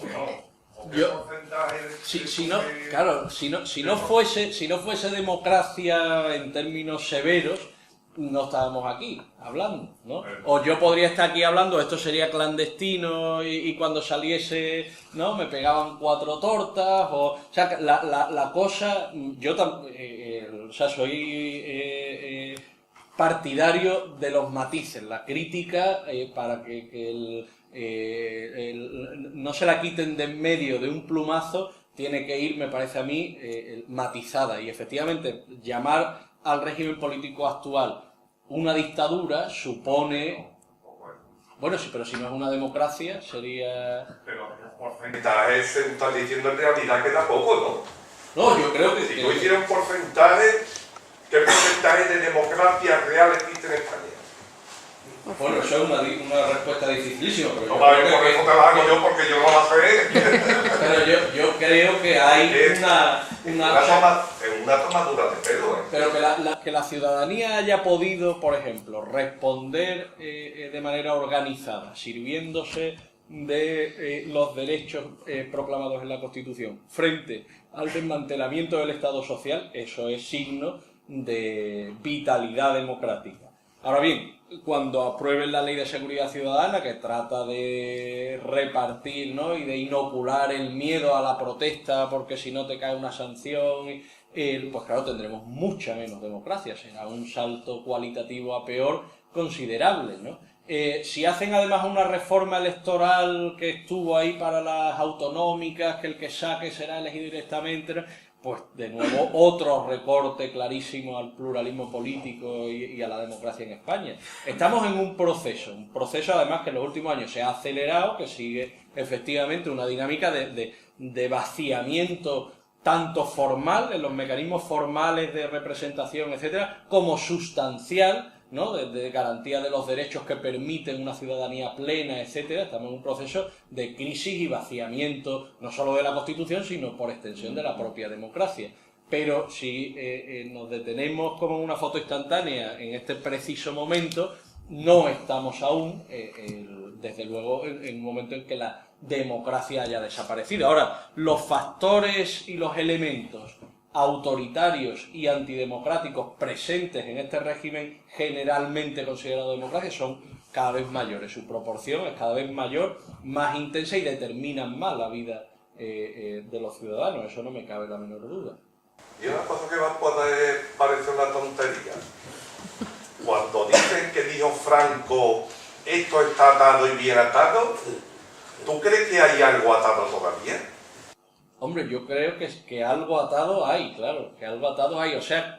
¿O no? ¿O qué Yo- porcentaje si no, claro, si no fuese democracia en términos severos, no estábamos aquí hablando, ¿no? O yo podría estar aquí hablando, esto sería clandestino y cuando saliese, ¿no? Me pegaban 4 tortas, o sea, la cosa, o sea, soy partidario de los matices, la crítica para que no se la quiten de en medio de un plumazo, tiene que ir, me parece a mí, matizada. Y efectivamente, llamar al régimen político actual una dictadura supone... Bueno, sí, pero si no es una democracia, sería... Pero los porcentajes se están diciendo en realidad que tampoco, ¿no? No, yo creo que... Si tú hicieras un porcentaje, ¿qué porcentaje de democracia real existe en España? Bueno, eso es una respuesta dificilísima, pero No yo vale, creo por eso te la hago yo, porque yo no la sé. pero yo creo que hay Una tomadura de pelo, ¿eh? Pero que la ciudadanía haya podido, por ejemplo, responder de manera organizada, sirviéndose de los derechos proclamados en la Constitución frente al desmantelamiento del Estado social, eso es signo de vitalidad democrática. Ahora bien, cuando aprueben la Ley de Seguridad Ciudadana, que trata de repartir, ¿no? Y de inocular el miedo a la protesta porque si no te cae una sanción, pues claro, tendremos mucha menos democracia, será un salto cualitativo a peor considerable, ¿no? Si hacen además una reforma electoral que estuvo ahí para las autonómicas, que el que saque será elegido directamente, pues de nuevo otro recorte clarísimo al pluralismo político y a la democracia en España. Estamos en un proceso además que en los últimos años se ha acelerado, que sigue efectivamente una dinámica de vaciamiento tanto formal, en los mecanismos formales de representación, etcétera, como sustancial, ¿no? De garantía de los derechos que permiten una ciudadanía plena, etcétera. Estamos en un proceso de crisis y vaciamiento, no solo de la Constitución, sino por extensión de la propia democracia. Pero si nos detenemos como en una foto instantánea en este preciso momento, no estamos aún, desde luego, en un momento en que la democracia haya desaparecido. Ahora, los factores y los elementos autoritarios y antidemocráticos presentes en este régimen generalmente considerado democracia son cada vez mayores, su proporción es cada vez mayor, más intensa y determinan más la vida de los ciudadanos, eso no me cabe la menor duda. Y una cosa que va a poder parecer una tontería, cuando dicen que dijo Franco, esto está atado y bien atado, ¿tú crees que hay algo atado todavía? Hombre, yo creo que algo atado hay, claro, que algo atado hay. O sea,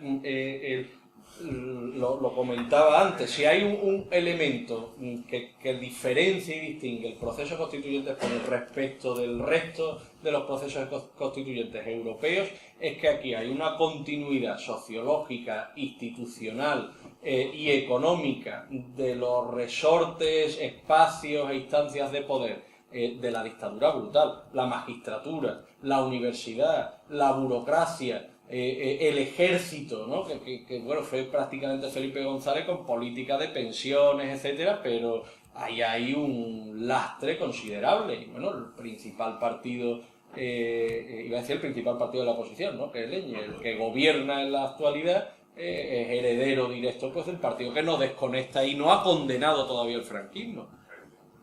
lo comentaba antes, si hay un elemento que diferencia y distingue el proceso constituyente español respecto del resto de los procesos constituyentes europeos, es que aquí hay una continuidad sociológica, institucional y económica de los resortes, espacios e instancias de poder de la dictadura brutal, la magistratura, la universidad, la burocracia, el ejército, ¿no? que bueno, fue prácticamente Felipe González con política de pensiones, etcétera, pero ahí hay un lastre considerable. Y bueno, el principal partido, iba a decir el principal partido de la oposición, ¿no? Que es el que gobierna en la actualidad, es heredero directo pues del partido que no desconecta y no ha condenado todavía el franquismo.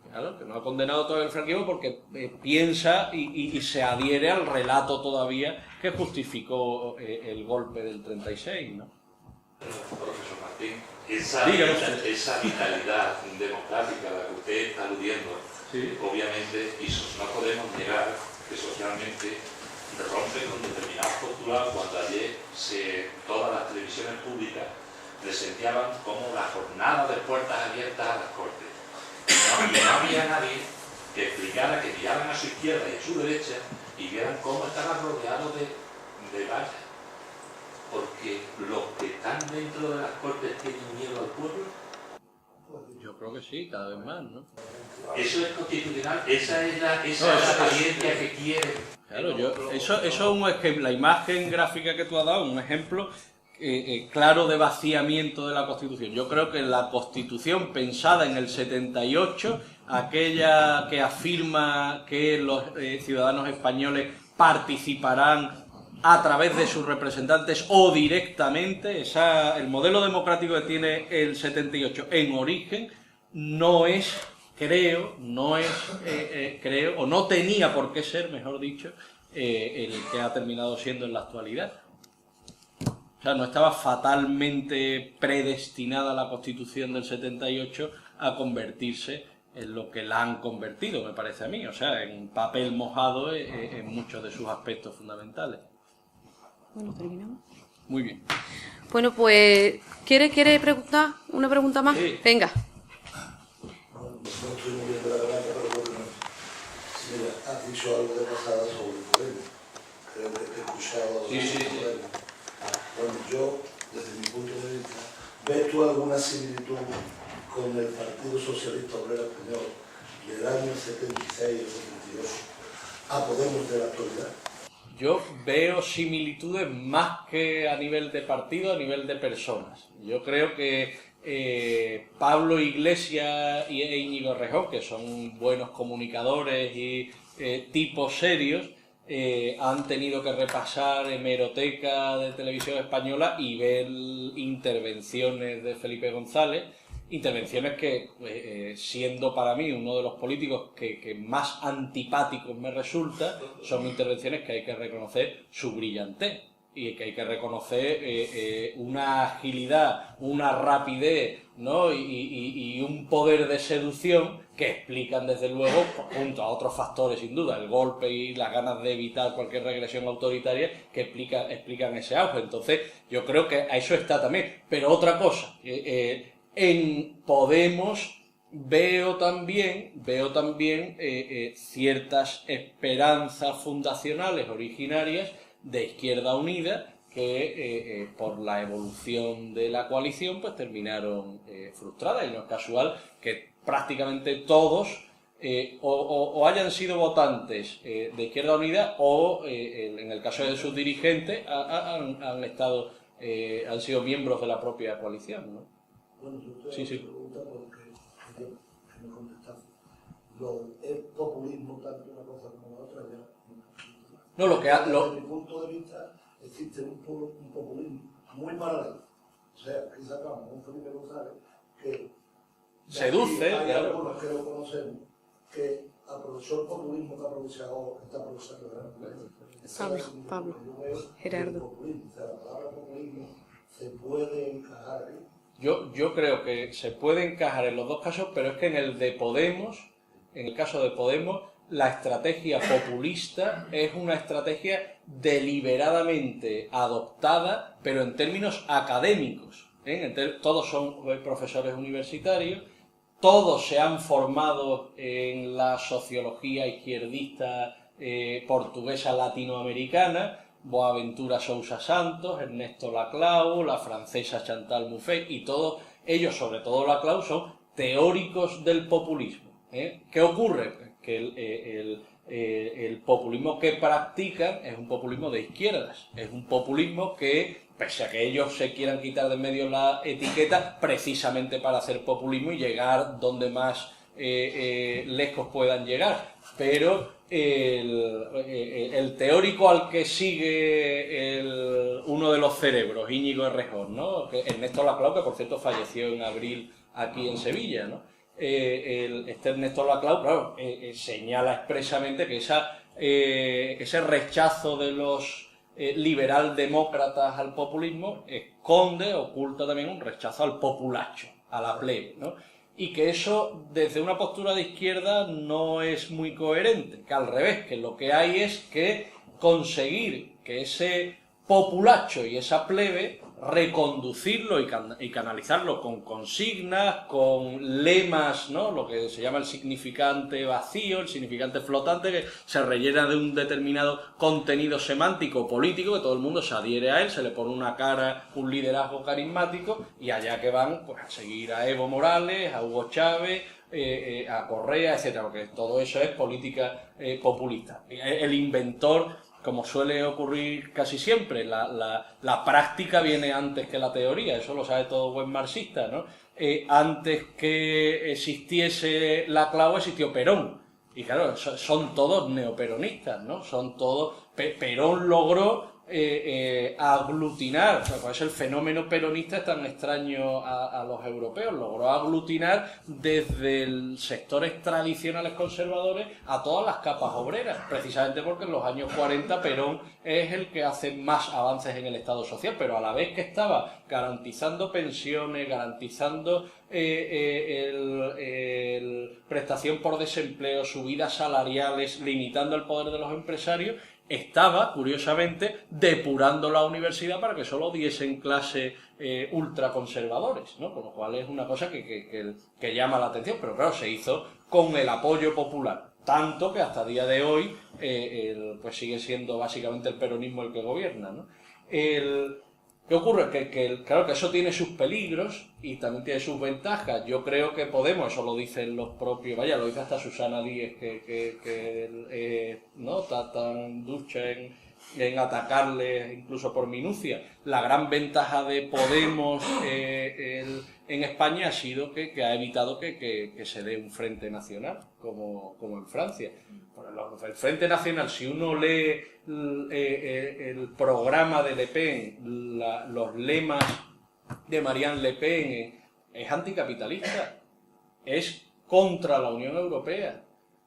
Claro, que no ha condenado todavía el franquismo porque piensa y se adhiere al relato todavía que justificó el golpe del 36, ¿no? Profesor Martín, esa vitalidad democrática a la que usted está aludiendo, sí, obviamente, y no podemos negar que socialmente rompe con determinados postulados cuando ayer todas las televisiones públicas presenciaban como la jornada de puertas abiertas a las Cortes. Y no había nadie que explicara, que miraran a su izquierda y a su derecha y vieran cómo estaban rodeados de vallas. Porque los que están dentro de las Cortes tienen miedo al pueblo. Yo creo que sí, cada vez más, ¿no? Eso es constitucional, esa es la apariencia que quieren. Claro, eso es un ejemplo, la imagen gráfica que tú has dado, un ejemplo claro de vaciamiento de la Constitución. Yo creo que la Constitución pensada en el 78, aquella que afirma que los ciudadanos españoles participarán a través de sus representantes o directamente, el modelo democrático que tiene el 78 en origen no es, creo, o no tenía por qué ser, mejor dicho, el que ha terminado siendo en la actualidad. O sea, no estaba fatalmente predestinada la Constitución del 78 a convertirse en lo que la han convertido, me parece a mí, o sea, en papel mojado en muchos de sus aspectos fundamentales. Bueno, terminamos. Muy bien. Bueno, pues, ¿quiere preguntar una pregunta más? Sí. Venga. No estoy muy bien de la garganta, pero bueno, si has dicho algo de pasada sobre el Podemos. Creo que te he escuchado Sí. sobre el Podemos. Bueno, yo, desde mi punto de vista, ¿ves tú alguna similitud con el Partido Socialista Obrero Español del año 76 o 78 a Podemos de la actualidad? Yo veo similitudes más que a nivel de partido, a nivel de personas. Yo creo que Pablo Iglesias e Íñigo Errejón, que son buenos comunicadores y tipos serios, han tenido que repasar hemeroteca de televisión española y ver intervenciones de Felipe González, intervenciones que, siendo para mí uno de los políticos que más antipáticos me resulta, son intervenciones que hay que reconocer su brillantez y que hay que reconocer una agilidad, una rapidez, ¿no? y un poder de seducción que explican desde luego, junto a otros factores sin duda, el golpe y las ganas de evitar cualquier regresión autoritaria, que explican ese auge. Entonces yo creo que a eso está también. Pero otra cosa, en Podemos veo también ciertas esperanzas fundacionales originarias de Izquierda Unida que por la evolución de la coalición pues terminaron frustradas, y no es casual que prácticamente todos o hayan sido votantes de Izquierda Unida o en el caso de sus dirigentes han sido miembros de la propia coalición, ¿no? Bueno, yo te Sí. pregunta porque que me contestaste. ¿Es populismo tanto una cosa como la otra? No, Desde mi punto de vista existe un populismo muy paralelo. O sea, aquí sacamos un Felipe González que seduce, hay claro. algunos que lo conocemos, que aprovechó el populismo que está aprovechando Pablo, Yo veo Gerardo. el populismo, o sea, la palabra populismo se puede encajar ahí. Yo creo que se puede encajar en los dos casos, pero es que en el caso de Podemos, la estrategia populista es una estrategia deliberadamente adoptada, pero en términos académicos. Todos son profesores universitarios, todos se han formado en la sociología izquierdista portuguesa latinoamericana, Boaventura Sousa Santos, Ernesto Laclau, la francesa Chantal Mouffe, y todos ellos, sobre todo Laclau, son teóricos del populismo. ¿Qué ocurre? Que el populismo que practican es un populismo de izquierdas, es un populismo que, pese a que ellos se quieran quitar de en medio la etiqueta, precisamente para hacer populismo y llegar donde más lejos puedan llegar, pero el teórico al que sigue uno de los cerebros, Íñigo Errejón, ¿no? Ernesto Laclau, que por cierto falleció en abril aquí en Sevilla, ¿no? Este Ernesto Laclau, claro, señala expresamente que ese rechazo de los liberaldemócratas al populismo oculta también un rechazo al populacho, a la plebe, ¿no? Y que eso, desde una postura de izquierda, no es muy coherente, que al revés, que lo que hay es que conseguir que ese populacho y esa plebe reconducirlo y canalizarlo con consignas, con lemas, ¿no? Lo que se llama el significante vacío, el significante flotante, que se rellena de un determinado contenido semántico político, que todo el mundo se adhiere a él, se le pone una cara, un liderazgo carismático, y allá que van pues a seguir a Evo Morales, a Hugo Chávez, a Correa, etcétera, porque todo eso es política populista. El inventor como suele ocurrir casi siempre, la práctica viene antes que la teoría, eso lo sabe todo buen marxista, ¿no? Antes que existiese Laclau existió Perón, y claro, son todos neoperonistas, ¿no? Son todos... Perón logró aglutinar, o sea, por eso el fenómeno peronista es tan extraño a los europeos, logró aglutinar desde sectores tradicionales conservadores a todas las capas obreras, precisamente porque en los años 40 Perón es el que hace más avances en el Estado social, pero a la vez que estaba garantizando pensiones, garantizando prestación por desempleo, subidas salariales, limitando el poder de los empresarios, estaba, curiosamente, depurando la universidad para que solo diesen clases ultraconservadores, ¿no? Con lo cual es una cosa que llama la atención, pero claro, se hizo con el apoyo popular, tanto que hasta día de hoy pues sigue siendo básicamente el peronismo el que gobierna, ¿no? ¿Qué ocurre? Claro que eso tiene sus peligros y también tiene sus ventajas. Yo creo que Podemos, eso lo dicen los propios, lo dice hasta Susana Díez, no está tan ducha en atacarle incluso por minucia. La gran ventaja de Podemos en España ha sido que ha evitado que se dé un frente nacional, como en Francia. El Frente Nacional, si uno lee el programa de Le Pen, los lemas de Marianne Le Pen, es anticapitalista, es contra la Unión Europea,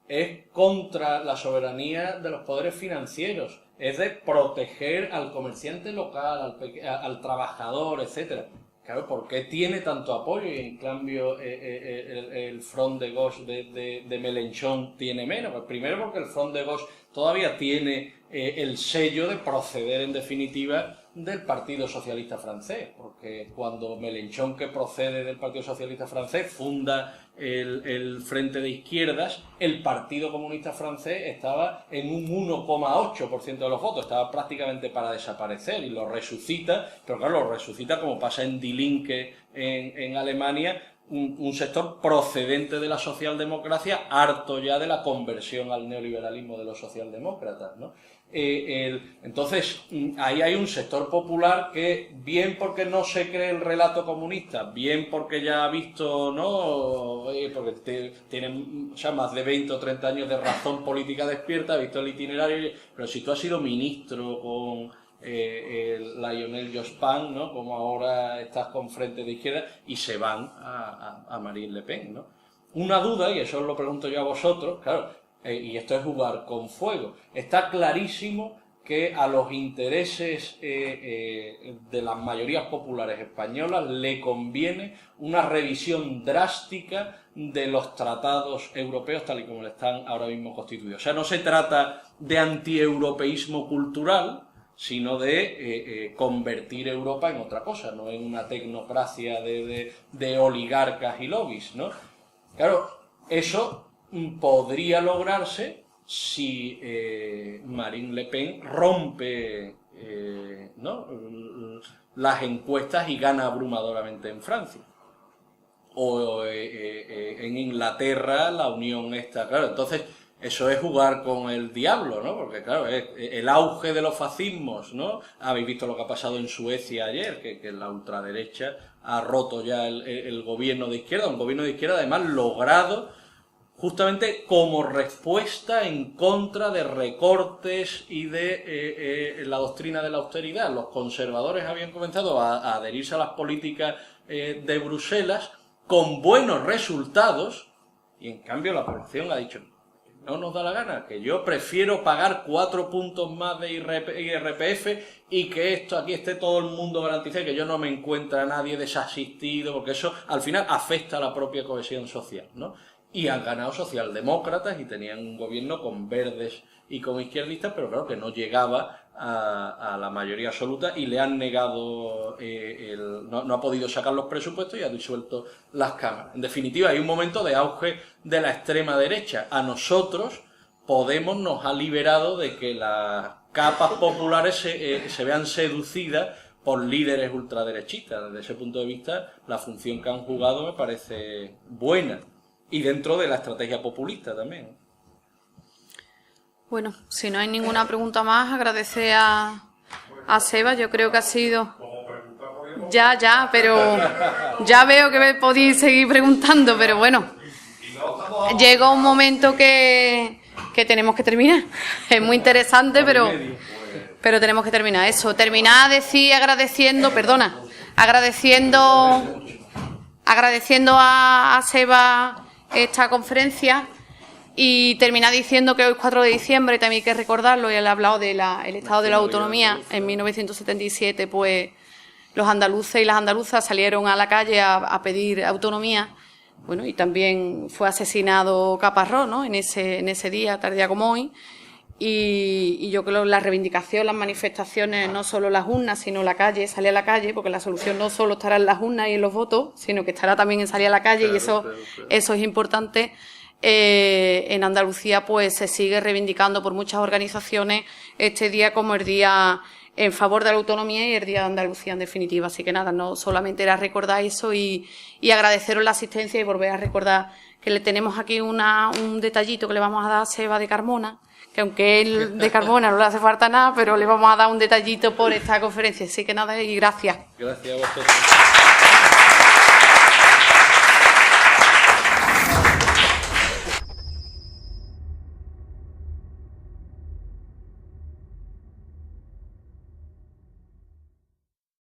es contra la soberanía de los poderes financieros, es de proteger al comerciante local, al trabajador, etcétera. Claro, ¿por qué tiene tanto apoyo y en cambio el Front de Gauche de Mélenchon tiene menos? Pues primero porque el Front de Gauche todavía tiene el sello de proceder en definitiva del Partido Socialista Francés, porque cuando Mélenchon, que procede del Partido Socialista Francés, funda el Frente de Izquierdas, el Partido Comunista Francés estaba en un 1,8% de los votos, estaba prácticamente para desaparecer y lo resucita, pero claro, lo resucita como pasa en Die Linke en Alemania, un sector procedente de la socialdemocracia, harto ya de la conversión al neoliberalismo de los socialdemócratas, ¿no? Entonces, ahí hay un sector popular que, bien porque no se cree el relato comunista, bien porque ya ha visto, ¿no? Porque tienen ya más de 20 o 30 años de razón política despierta, ha visto el itinerario, pero si tú has sido ministro con Lionel Jospin, ¿no? Como ahora estás con Frente de Izquierda, y se van a Marine Le Pen, ¿no? Una duda, y eso os lo pregunto yo a vosotros, claro, y esto es jugar con fuego. Está clarísimo que a los intereses de las mayorías populares españolas le conviene una revisión drástica de los tratados europeos tal y como están ahora mismo constituidos. O sea, no se trata de antieuropeísmo cultural, sino de convertir Europa en otra cosa, no en una tecnocracia de oligarcas y lobbies, ¿no? Claro, eso podría lograrse si Marine Le Pen rompe ¿no? las encuestas y gana abrumadoramente en Francia. O en Inglaterra la unión está... Claro, entonces eso es jugar con el diablo, ¿no? Porque claro, el auge de los fascismos, ¿no? Habéis visto lo que ha pasado en Suecia ayer, que la ultraderecha ha roto ya el gobierno de izquierda, un gobierno de izquierda además logrado justamente como respuesta en contra de recortes y de la doctrina de la austeridad. Los conservadores habían comenzado a adherirse a las políticas de Bruselas con buenos resultados y en cambio la población ha dicho no nos da la gana, que yo prefiero pagar 4 puntos más de IRPF y que aquí esté todo el mundo garantizado, que yo no me encuentre a nadie desasistido, porque eso al final afecta a la propia cohesión social, ¿no? Y han ganado socialdemócratas y tenían un gobierno con verdes y con izquierdistas, pero claro que no llegaba a la mayoría absoluta y le han negado, no ha podido sacar los presupuestos y ha disuelto las cámaras. En definitiva, hay un momento de auge de la extrema derecha. A nosotros, Podemos nos ha liberado de que las capas populares se vean seducidas por líderes ultraderechistas. Desde ese punto de vista, la función que han jugado me parece buena. Y dentro de la estrategia populista también. Bueno, si no hay ninguna pregunta más, agradecer a Seba. Yo creo que ha sido... Ya, pero ya veo que me podéis seguir preguntando, pero bueno, llega un momento que tenemos que terminar. Es muy interesante, pero tenemos que terminar eso. Terminar, decir, agradeciendo a Seba esta conferencia y terminar diciendo que hoy es 4 de diciembre y también hay que recordarlo, y él ha hablado del Estado de la Autonomía. En 1977, pues los andaluces y las andaluzas salieron a la calle a pedir autonomía. Bueno, y también fue asesinado Caparrós, ¿no? En ese día, tal día como hoy. Y yo creo que la reivindicación, las manifestaciones, no solo las urnas, sino la calle, salir a la calle, porque la solución no solo estará en las urnas y en los votos, sino que estará también en salir a la calle, claro, y eso es importante. En Andalucía pues se sigue reivindicando por muchas organizaciones este día como el día en favor de la autonomía y el día de Andalucía en definitiva. Así que nada, no solamente era recordar eso y agradeceros la asistencia y volver a recordar que le tenemos aquí un detallito que le vamos a dar a Seba de Carmona, que aunque él de Carmona no le hace falta nada, pero le vamos a dar un detallito por esta conferencia. Así que nada, y gracias. Gracias a vosotros.